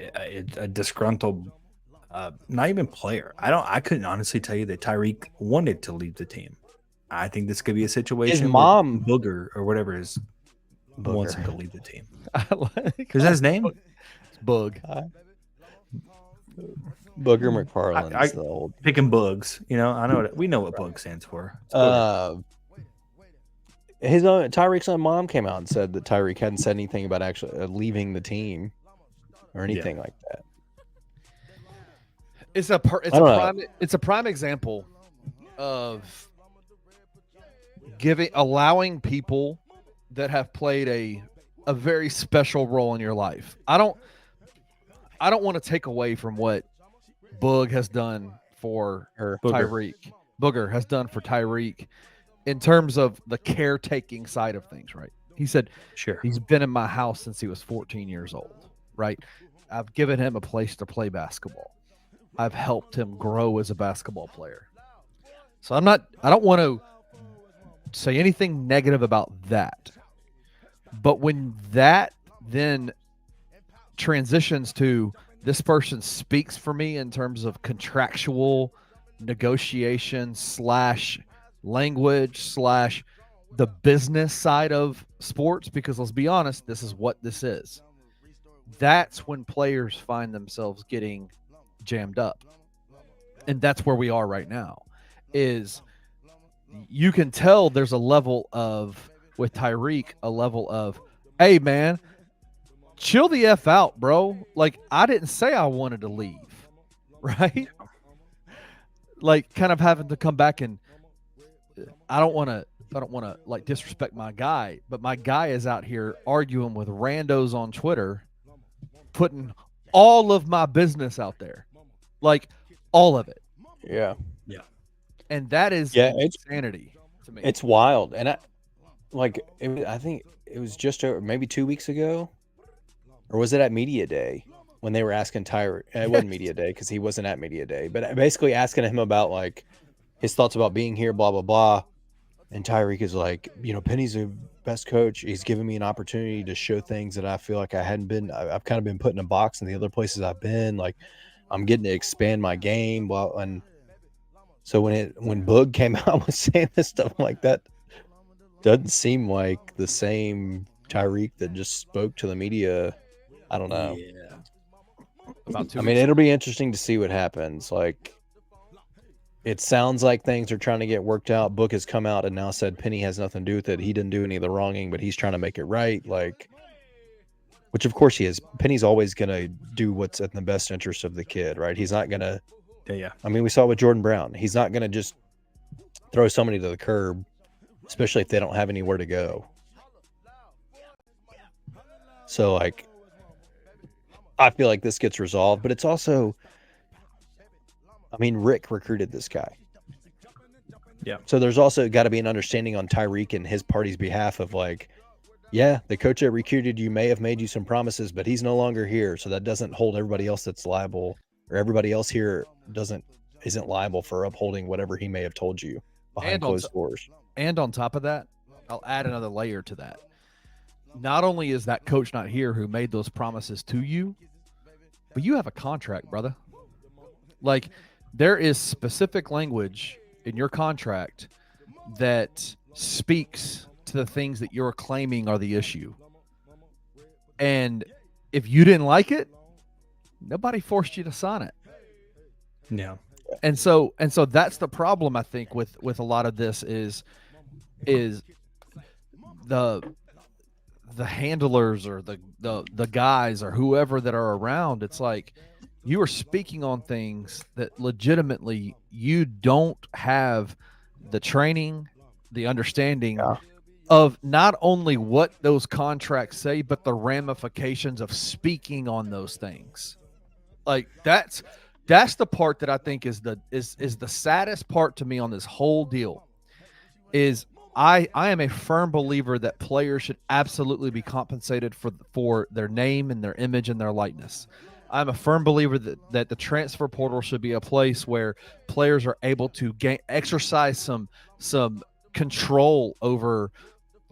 a disgruntled, not even player. I couldn't honestly tell you that Tyreek wanted to leave the team. I think this could be a situation. His mom, Booger or whatever is, wants him to leave the team. Is that his name? It's Boog. Booger McFarland's the old picking bugs. You know, I know we know what bug stands for. Tyreek's own mom came out and said that Tyreek hadn't said anything about actually leaving the team or anything like that. It's a prime example of allowing people that have played a very special role in your life. I don't want to take away from what Boog has done for Tyreek. Booger has done for Tyreek in terms of the caretaking side of things, right? He said, sure, he's been in my house since he was 14 years old, right? I've given him a place to play basketball. I've helped him grow as a basketball player. So I don't want to say anything negative about that. But when that then transitions to this person speaks for me in terms of contractual negotiation / language / the business side of sports, because let's be honest, this is what this is. That's when players find themselves getting jammed up. And that's where we are right now. Is you can tell there's a level of, with Tyreek, a level of, hey man, chill the F out, bro. Like, I didn't say I wanted to leave, right? Like, kind of having to come back and I don't want to like disrespect my guy, but my guy is out here arguing with randos on Twitter, putting all of my business out there, like all of it. Yeah. And that is insanity to me. It's wild. And I think it was just maybe 2 weeks ago, or was it at Media Day when they were asking Tyreek? It wasn't Media Day because he wasn't at Media Day, but basically asking him about like his thoughts about being here, blah, blah, blah. And Tyreek is like, Penny's the best coach. He's given me an opportunity to show things that I feel like I hadn't been. I've kind of been put in a box in the other places I've been. Like, I'm getting to expand my game. And so when Boog came out with saying this stuff like that, doesn't seem like the same Tyreek that just spoke to the media. I don't know. Yeah. It'll be interesting to see what happens. Like, it sounds like things are trying to get worked out. Book has come out and now said Penny has nothing to do with it. He didn't do any of the wronging, but he's trying to make it right. Like, which of course he is. Penny's always going to do what's in the best interest of the kid, right? He's not going to. Yeah. We saw it with Jordan Brown. He's not going to just throw somebody to the curb, especially if they don't have anywhere to go. So, like, I feel like this gets resolved, but it's also, Rick recruited this guy. Yeah. So there's also got to be an understanding on Tyreek and his party's behalf of like, yeah, the coach that recruited you may have made you some promises, but he's no longer here. So that doesn't hold everybody else that's liable, or everybody else here isn't liable for upholding whatever he may have told you behind closed doors. And on top of that, I'll add another layer to that. Not only is that coach not here who made those promises to you, but you have a contract, brother. Like, there is specific language in your contract that speaks to the things that you're claiming are the issue. And if you didn't like it, nobody forced you to sign it. Yeah. And so that's the problem, I think, with a lot of this is the handlers or the guys or whoever that are around. It's like you are speaking on things that legitimately you don't have the training, the understanding of not only what those contracts say, but the ramifications of speaking on those things. Like that's the part that I think is the saddest part to me on this whole deal. Is I am a firm believer that players should absolutely be compensated for their name and their image and their likeness. I'm a firm believer that the transfer portal should be a place where players are able to exercise some control over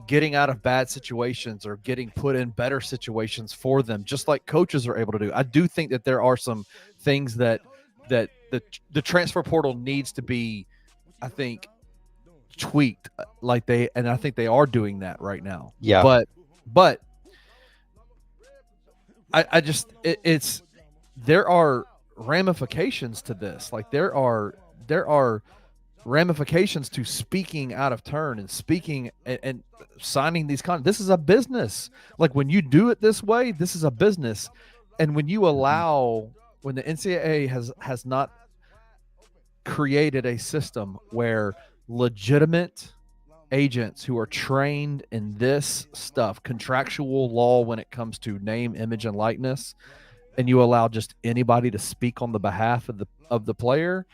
getting out of bad situations or getting put in better situations for them, just like coaches are able to do. I do think that there are some things that the transfer portal needs to be, I think, tweaked, and I think they are doing that right now. Yeah. But I just there are ramifications to this. Like there are ramifications to speaking out of turn and speaking and signing these contracts. This is a business. Like when you do it this way, this is a business. And when you allow, when the NCAA has not created a system where legitimate agents who are trained in this stuff, contractual law when it comes to name, image, and likeness, and you allow just anybody to speak on the behalf of the player,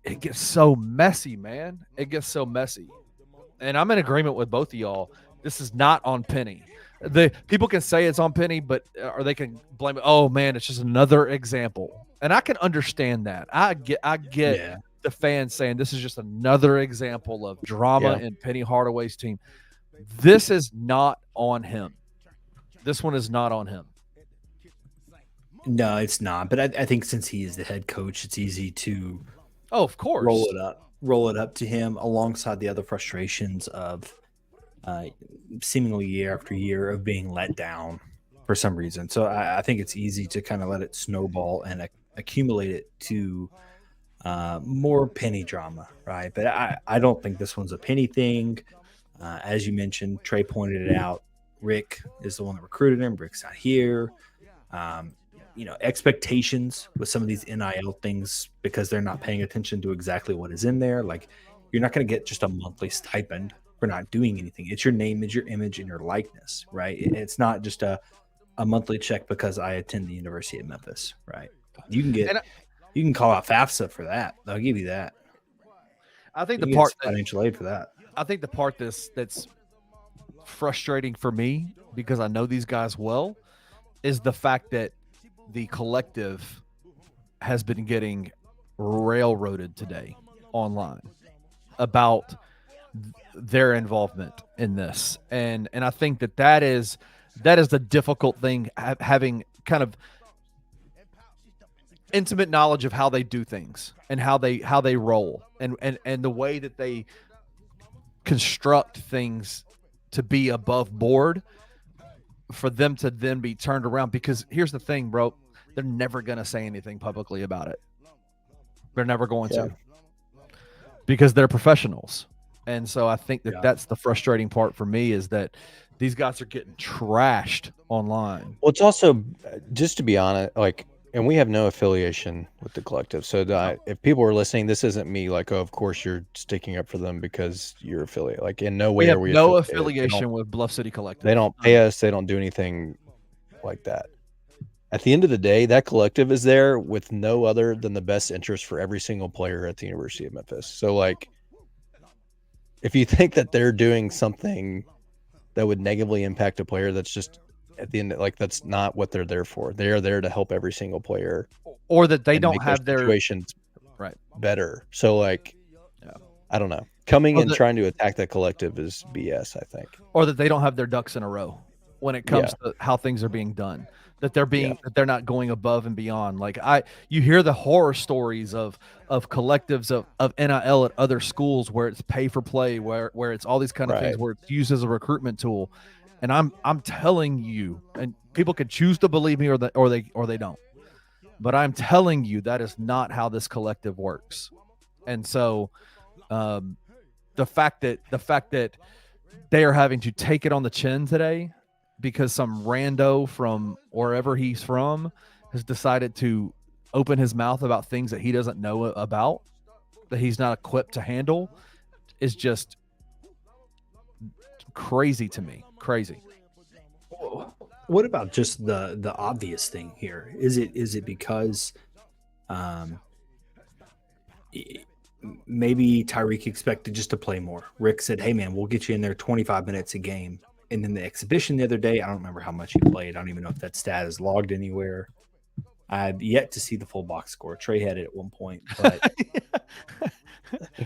it gets so messy, man. It gets so messy. And I'm in agreement with both of y'all. This is not on Penny. The people can say it's on Penny, or they can blame it. Oh man, it's just another example. And I can understand that. I get the fans saying this is just another example of drama in Penny Hardaway's team. This is not on him. This one is not on him. No, it's not. But I think since he is the head coach, it's easy to of course roll it up to him alongside the other frustrations of seemingly year after year of being let down for some reason. So I think it's easy to kind of let it snowball and accumulate it to more Penny drama, right? But I don't think this one's a Penny thing. As you mentioned, Trey pointed it out. Rick is the one that recruited him. Rick's not here. Expectations with some of these NIL things, because they're not paying attention to exactly what is in there. Like, you're not going to get just a monthly stipend for not doing anything. It's your name, it's your image, and your likeness, right? It's not just a monthly check because I attend the University of Memphis, right? You can call out FAFSA for that. They'll give you that. I think the part financial aid for that. I think the part that's frustrating for me, because I know these guys well, is the fact that the collective has been getting railroaded today online about their involvement in this. And I think that is the difficult thing, having kind of intimate knowledge of how they do things and how they roll and the way that they construct things to be above board, for them to then be turned around. Because here's the thing, bro, they're never going to say anything publicly about it. They're never going to, because they're professionals. And so I think that's the frustrating part for me, is that these guys are getting trashed online. Well, it's also, just to be honest, like, and we have no affiliation with the collective. So if people are listening, this isn't me like, oh, of course you're sticking up for them because you're affiliate. Like, in no way are we no affiliation with Bluff City Collective. They don't pay us. They don't do anything like that. At the end of the day, that collective is there with no other than the best interest for every single player at the University of Memphis. So, like, if you think that they're doing something that would negatively impact a player, that's just, at the end, like, that's not what they're there for. They are there to help every single player, or that they don't have their situations right better. So, like, I don't know. Coming and trying to attack that collective is BS, I think. Or that they don't have their ducks in a row. when it comes to how things are being done. That they're not going above and beyond. Like you hear the horror stories of collectives of NIL at other schools where it's pay for play, where it's all these kind of things where it's used as a recruitment tool. And I'm telling you, and people can choose to believe me or they don't. But I'm telling you that is not how this collective works. And so the fact that they are having to take it on the chin today because some rando from wherever he's from has decided to open his mouth about things that he doesn't know about, that he's not equipped to handle, is just crazy to me. Crazy. What about just the obvious thing here? Is it because maybe Tyreek expected just to play more? Rick said, hey man, we'll get you in there 25 minutes a game. And then the exhibition the other day, I don't remember how much he played. I don't even know if that stat is logged anywhere. I've yet to see the full box score. Trey had it at one point, but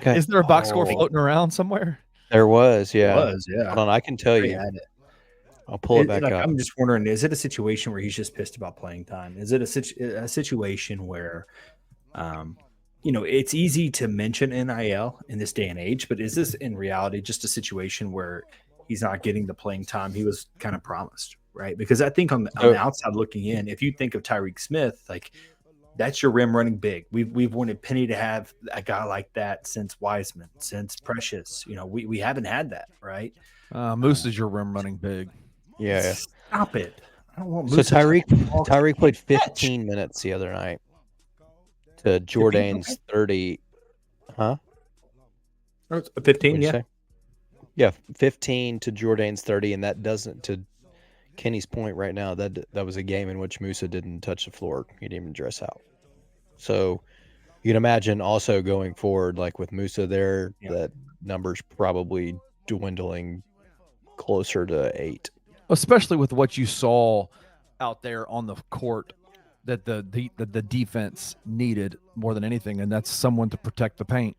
Is there a box score floating around somewhere? There was, yeah. Hold on, I can tell Trey you. had it. I'll pull it back up. I'm just wondering, is it a situation where he's just pissed about playing time? Is it a situation where, it's easy to mention NIL in this day and age, but is this in reality just a situation where he's not getting the playing time he was kind of promised, right? Because I think on the outside looking in, if you think of Tyreek Smith, like that's your rim running big. We've wanted Penny to have a guy like that since Wiseman, since Precious. We haven't had that, right? Moose is your rim running big. Yeah. Stop it. I don't want So Moose Tyreek played 15 minutes the other night to Jourdain's 30. Huh? 15, yeah. Yeah, 15 to Jourdain's 30, and that doesn't, to Kenny's point right now, that was a game in which Musa didn't touch the floor. He didn't even dress out. So you can imagine also going forward, like with Musa there, that number's probably dwindling closer to 8. Especially with what you saw out there on the court, that the defense needed more than anything, and that's someone to protect the paint,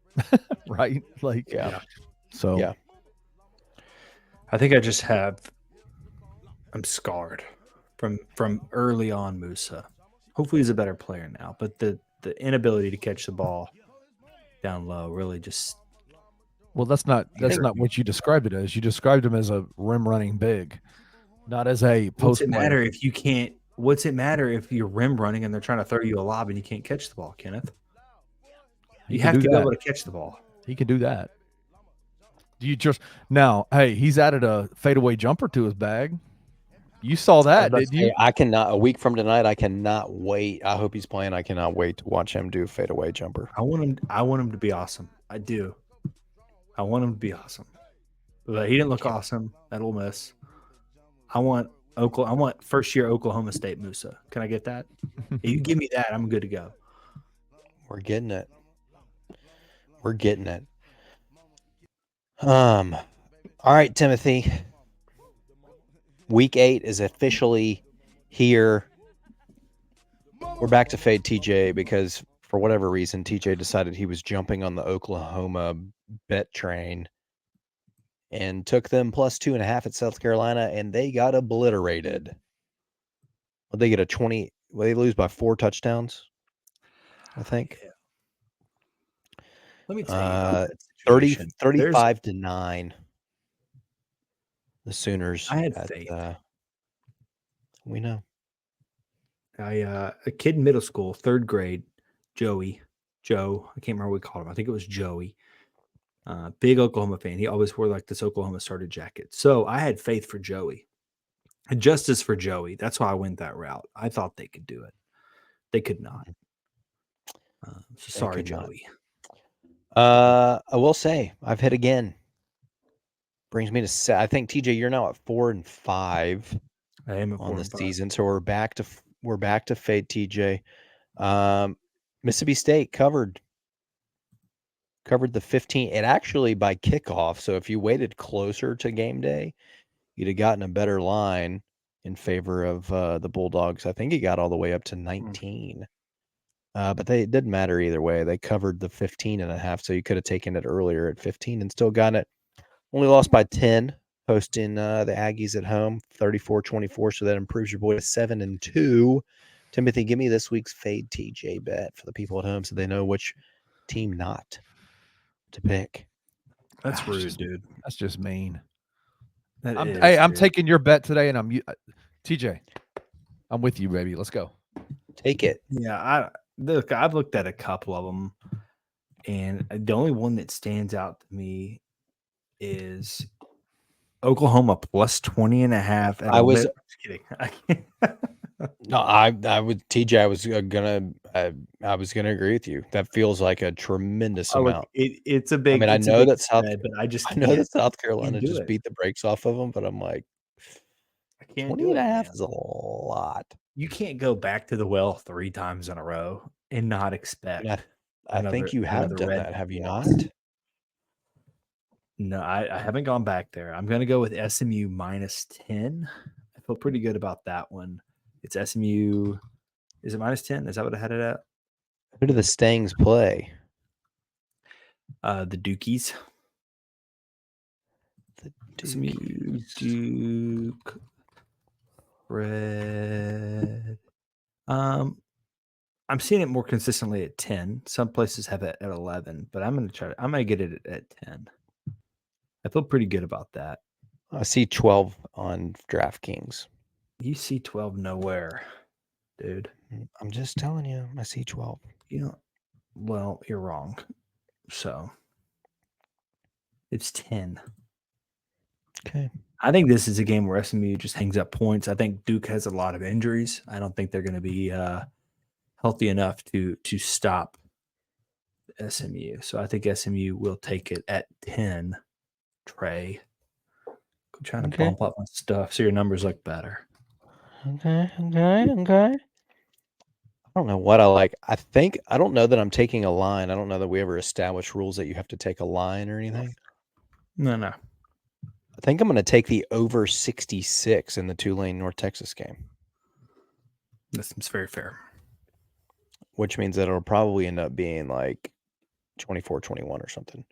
right? Like, So yeah, I think I'm scarred from early on Musa. Hopefully he's a better player now, but the inability to catch the ball down low really just. Well, that's not what you described it as. You described him as a rim running big, not as a post. What's it matter if you can't? What's it matter if you're rim running and they're trying to throw you a lob and you can't catch the ball, Kenneth? You have to be able to catch the ball. He can do that. Do you just now? Hey, he's added a fadeaway jumper to his bag. You saw that, didn't you? I cannot. A week from tonight, I cannot wait. I hope he's playing. I cannot wait to watch him do a fadeaway jumper. I want him to be awesome. I do. I want him to be awesome. But he didn't look awesome at Ole Miss. I want first year Oklahoma State Musa. Can I get that? If you give me that, I'm good to go. We're getting it. All right, Timothy. Week 8 is officially here. We're back to fade TJ because for whatever reason, TJ decided he was jumping on the Oklahoma bet train and took them plus 2.5 at South Carolina, and they got obliterated. Well, they get a 20. Well, they lose by 4 touchdowns, I think. Yeah. Let me tell you, 35-9. The Sooners. I had faith. We know. A kid in middle school, 3rd grade, Joe, I can't remember what we called him. I think it was Joey. Big Oklahoma fan. He always wore like this Oklahoma starter jacket. So I had faith for Joey. Justice for Joey. That's why I went that route. I thought they could do it. They could not. Sorry, Joey. I will say I've hit again. Brings me to I think TJ, you're now at 4-5. I am at 4 on the season, so we're back to fade TJ. Mississippi State covered the 15. It actually by kickoff. So if you waited closer to game day, you'd have gotten a better line in favor of the Bulldogs. I think he got all the way up to 19. But it didn't matter either way. They covered the 15.5, so you could have taken it earlier at 15 and still gotten it. Only lost by 10 hosting the Aggies at home, 34-24. So that improves your boy to 7-2. Timothy, give me this week's fade TJ bet for the people at home so they know which team not to pick. That's rude, dude. That's just mean. I'm taking your bet today, and TJ. I'm with you, baby. Let's go. Take it. Yeah, I've looked at a couple of them, and the only one that stands out to me is Oklahoma plus 20.5. I was just kidding. I can't. No, I would TJ. I was gonna agree with you. That feels like a tremendous amount. It's a big. I mean, I know that spread, but I know that South Carolina just it. beat the brakes off of them, but I'm like, I can't 20 do and it, a half man. is a lot. You can't go back to the well 3 times in a row and not expect. I think you have done that, have you not? No, I haven't gone back there. I'm going to go with SMU minus 10. I feel pretty good about that one. It's SMU. Is it minus 10? Is that what I had it at? Who do the Stangs play? The Dukies. The SMU Duke. Red. I'm seeing it more consistently at 10. Some places have it at 11, but I'm going to get it at 10. I feel pretty good about that. I see 12 on DraftKings. You see 12 nowhere, dude. I'm just telling you, I see 12. Well, you're wrong. So it's 10. Okay. I think this is a game where SMU just hangs up points. I think Duke has a lot of injuries. I don't think they're going to be healthy enough to stop SMU. So I think SMU will take it at 10. Trey, go trying to bump up my stuff so your numbers look better. Okay. I don't know what I like. I don't know that I'm taking a line. I don't know that we ever established rules that you have to take a line or anything. No. I think I'm going to take the over 66 in the Tulane North Texas game. That seems very fair. Which means that it'll probably end up being like 24-21 or something.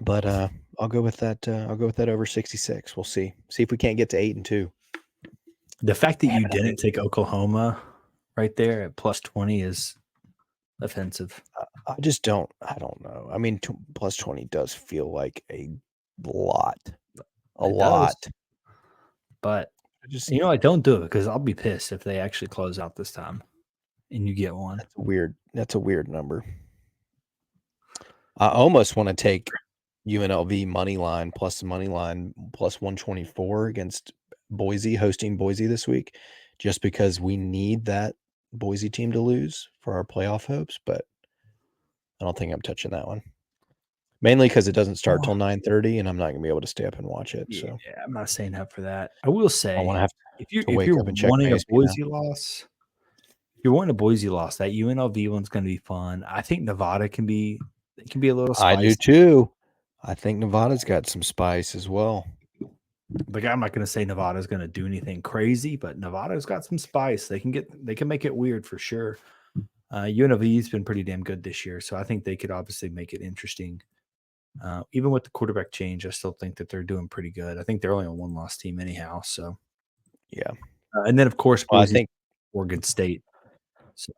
But I'll go with that. I'll go with that over 66. We'll see. See if we can't get to 8-2. The fact that you didn't take Oklahoma right there at plus 20 is offensive. I don't know. I mean, plus 20 does feel like a lot. But I don't do it because I'll be pissed if they actually close out this time and you get one. That's a weird number. I almost want to take UNLV money line plus 124 against Boise, hosting Boise this week, just because we need that Boise team to lose for our playoff hopes. But I don't think I'm touching that one. Mainly because it doesn't start till 9:30, and I'm not gonna be able to stay up and watch it. So yeah, I'm not saying up for that. I will say, I want to have if you're wake up and check wanting my a Boise loss, if you're wanting a Boise loss, that UNLV one's going to be fun. I think Nevada can be a little spicy. I do too. I think Nevada's got some spice as well. Like, I'm not going to say Nevada's going to do anything crazy, but Nevada's got some spice. They can make it weird for sure. UNLV's been pretty damn good this year, so I think they could obviously make it interesting. Even with the quarterback change, I still think that they're doing pretty good. I think they're only a 1-loss team anyhow. So, yeah. And then, of course, I think Oregon State. So,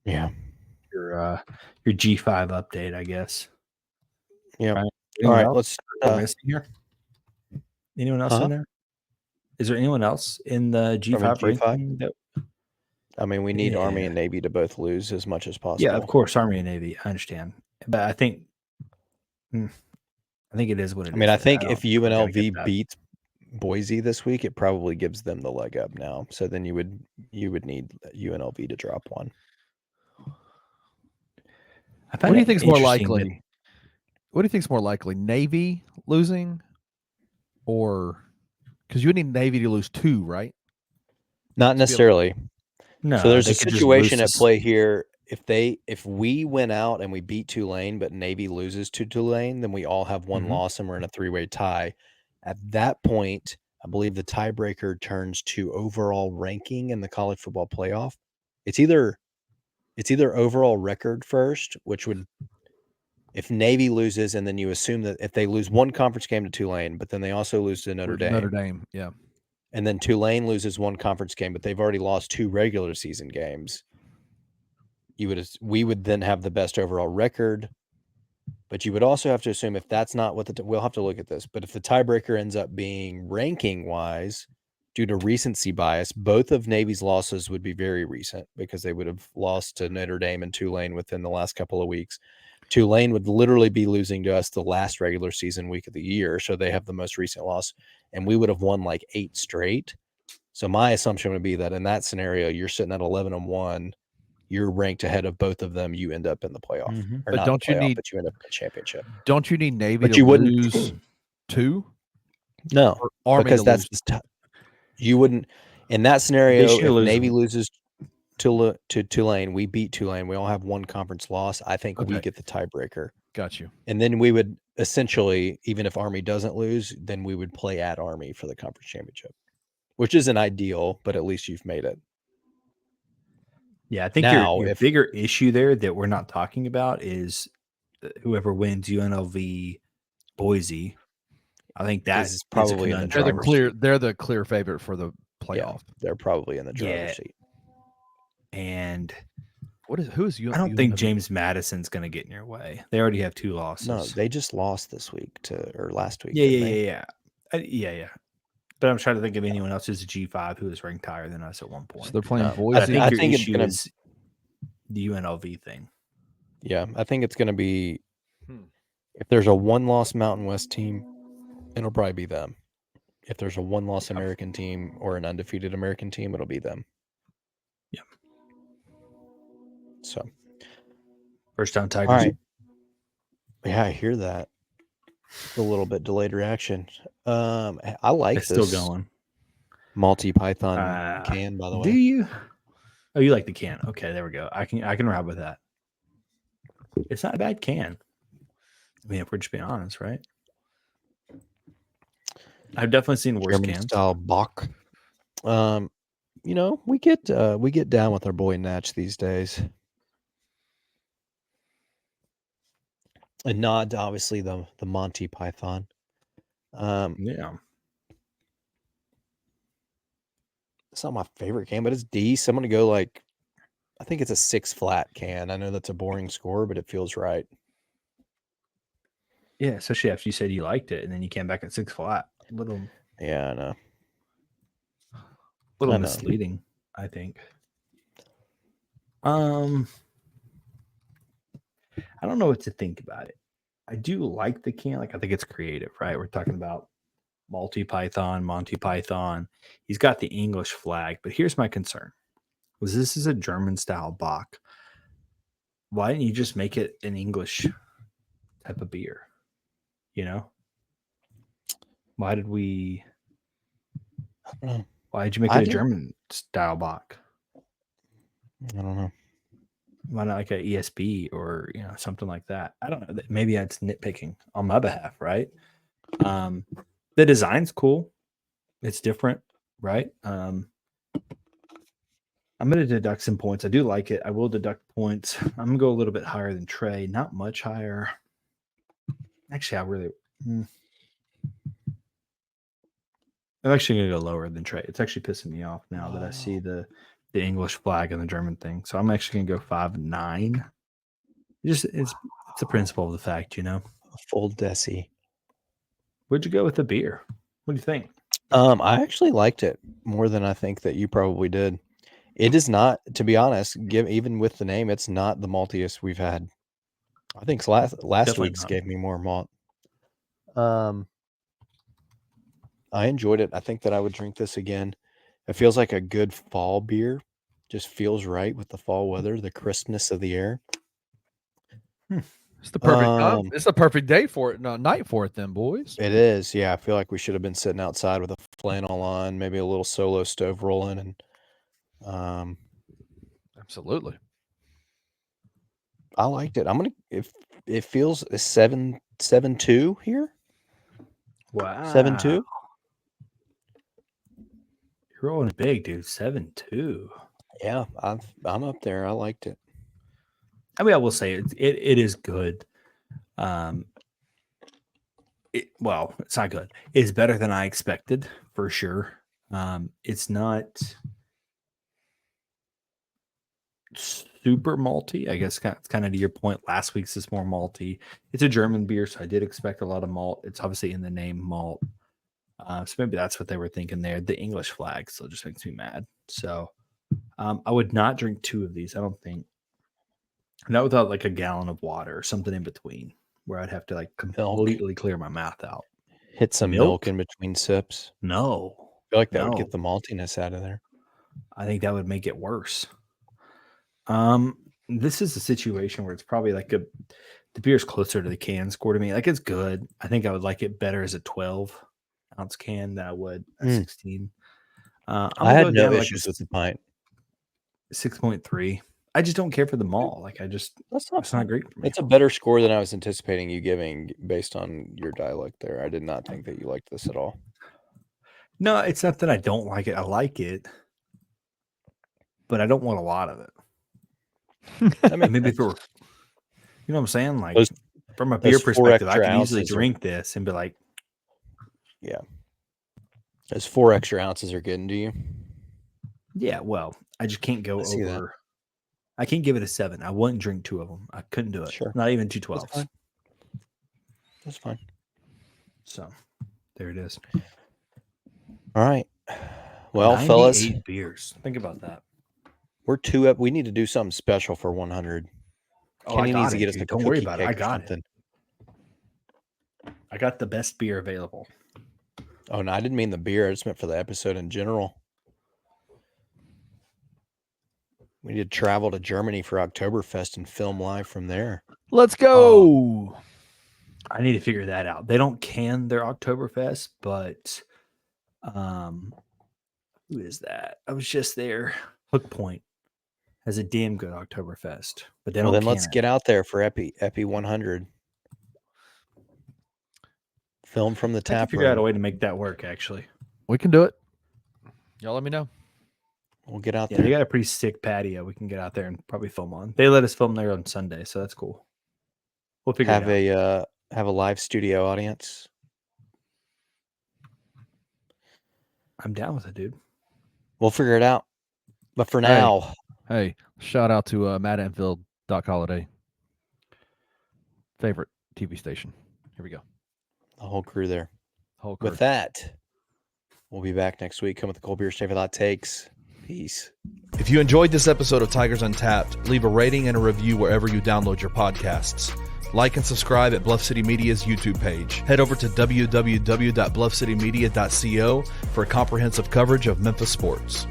yeah, your G5 update, I guess. Yeah. Right? All right, let's. Here? Anyone else in there? Is there anyone else in the G5 ranking? I mean, we need Army and Navy to both lose as much as possible. Yeah, of course, Army and Navy. I understand, but I think it is what it is. I mean, I think if UNLV beats Boise this week, it probably gives them the leg up now. So then you would need UNLV to drop one. What do you think is more likely? What do you think is more likely, Navy losing, or because you would need Navy to lose 2, right? Not necessarily. No. So there's a situation at play here. If we win out and we beat Tulane, but Navy loses to Tulane, then we all have one loss and we're in a 3-way tie. At that point, I believe the tiebreaker turns to overall ranking in the college football playoff. It's either overall record first, which would if Navy loses, and then you assume that if they lose one conference game to Tulane, but then they also lose to Notre Dame, yeah. and then Tulane loses one conference game, but they've already lost 2 regular season games, we would then have the best overall record. But you would also have to assume if that's not what we'll have to look at this. But if the tiebreaker ends up being ranking wise, due to recency bias, both of Navy's losses would be very recent because they would have lost to Notre Dame and Tulane within the last couple of weeks. Tulane would literally be losing to us the last regular season week of the year, so they have the most recent loss, and we would have won like 8 straight. So my assumption would be that in that scenario, you're sitting at 11-1. You're ranked ahead of both of them. You end up in the playoff, or But not don't the you playoff, need? but you end up in the championship. Don't you need Navy But to you wouldn't lose 2? No, Or Army because to that's lose? you wouldn't in that They scenario. should If lose Navy them. loses to Tulane, we beat Tulane. We all have one conference loss. I think we Okay. get the tiebreaker, Got you. and then we would essentially, even if Army doesn't lose, then we would play at Army for the conference championship, which isn't ideal, but at least you've made it. Yeah, I think Now, your if- bigger issue there that we're not talking about is whoever wins UNLV Boise. I think that Is is probably in the They're the driver's clear. seat. They're the clear favorite for the Yeah, playoff. they're probably in the driver's Yeah. seat. And Who is you? I don't think James Madison's going to get in your way. They already have 2 losses. No, they just lost this week or last week. Yeah. didn't they? Yeah. But I'm trying to think of anyone else who's a G5 who was ranked higher than us at one point. So they're playing No, I Boise. I think I your think it's issue gonna- is the UNLV thing. Yeah, I think it's going to be Hmm. if there's a 1-loss Mountain West team, it'll probably be them. If there's a 1-loss American team or an undefeated American team, it'll be them. Yeah. So, First time Tigers. all right. Yeah, I hear that. A little bit delayed reaction. I like It's this still going. Malty Python can, by the Do way. you? Oh, you like the can? Okay, there we go. I can ride with that. It's not a bad can. I mean, if we're just being honest, right? I've definitely seen worse German cans. style Bock. We get down with our boy Natch these days. A nod to obviously the Monty Python. Yeah. It's not my favorite can, but it's decent. I'm gonna go I think it's a 6 flat can. I know that's a boring score, but it feels right. Yeah, especially after you said you liked it and then you came back at 6 flat. Little Yeah, I know. I know. misleading, I think. I don't know what to think about it. I do like the can. I think it's creative, right? We're talking about Monty Python. He's got the English flag, but here's my concern. This is a German style Bock. Why didn't you just make it an English type of beer? Why did we? I don't know. Why did you make I it a didn't- German style Bock? I don't know. Why not like a ESB or something like that? I don't know. Maybe that's nitpicking on my behalf, right? The design's cool. It's different, right? I'm going to deduct some points. I do like it. I will deduct points. I'm going to go a little bit higher than Trey. Not much higher. Actually, I'm actually going to go lower than Trey. It's actually pissing me off now that I see the English flag and the German thing. So I'm actually going to go 5.9. It's the principle of the fact, A full deci. Where'd you go with the beer? What do you think? I actually liked it more than I think that you probably did. It is not, to be honest, even with the name, it's not the maltiest we've had. I think last Definitely week's not. gave me more malt. I enjoyed it. I think that I would drink this again. It feels like a good fall beer. Just feels right with the fall weather, the crispness of the air. It's the perfect time. It's the perfect day for it. No, night for it, then, boys. It is. Yeah, I feel like we should have been sitting outside with a flannel on, maybe a little solo stove rolling, and Absolutely. I liked it. If it feels a 7.2 here. Wow. 7.2. You're rolling big, dude. 7.2. Yeah, I'm up there. I liked it. I mean, I will say it is good. It's not good. It's better than I expected for sure. It's not super malty. I guess it's kind of to your point. Last week's is more malty. It's a German beer, so I did expect a lot of malt. It's obviously in the name malt. So maybe that's what they were thinking there. The English flag still just makes me mad. So I would not drink 2 of these. I don't think. Not without like a gallon of water or something in between where I'd have to like completely clear my mouth out. Hit some milk in between sips. No. I feel like that would get the maltiness out of there. I think that would make it worse. This is a situation where it's probably like the beer's closer to the can score to me. Like it's good. I think I would like it better as a 12-ounce can than I would a 16. I had no issues with the pint. 6.3. I just don't care for the malt. Like it's not great for me. It's a better score than I was anticipating you giving based on your dialect there. I did not think that you liked this at all. No, it's not that I don't like it. I like it, but I don't want a lot of it. I mean, maybe for, you know what I'm saying? Like from a beer perspective, I can easily drink this and be like, yeah. Those 4 extra ounces are getting to you. Yeah, well, I just can't go over. I can't give it a 7. I wouldn't drink 2 of them. I couldn't do it. Sure. Not even 2 12s. That's fine. So there it is. All right. Well, fellas, 8 beers. Think about that. We're 2 up. We need to do something special for 100. Kenny needs to get us. Don't worry about it. I got it. I got the best beer available. Oh no, I didn't mean the beer. I just meant for the episode in general. We need to travel to Germany for Oktoberfest and film live from there. Let's go. I need to figure that out. They don't can their Oktoberfest, but who is that? I was just there. Hook Point has a damn good Oktoberfest, but then let's get out there for Epi 100. Film from the tap room. Figure out a way to make that work. Actually, we can do it. Y'all let me know. We'll get out there. They got a pretty sick patio. We can get out there and probably film on. They let us film there on Sunday, so that's cool. We'll figure it out. Have a live studio audience. I'm down with it, dude. We'll figure it out. But for now, hey, shout out to Matt Enfield, Doc Holliday, favorite TV station. Here we go. The whole crew there. Whole crew. With that, we'll be back next week. Come with the Cold Beer Stay for Hot Takes. Peace. If you enjoyed this episode of Tigers Untapped, leave a rating and a review wherever you download your podcasts. Like and subscribe at Bluff City Media's YouTube page. Head over to www.bluffcitymedia.co for a comprehensive coverage of Memphis sports.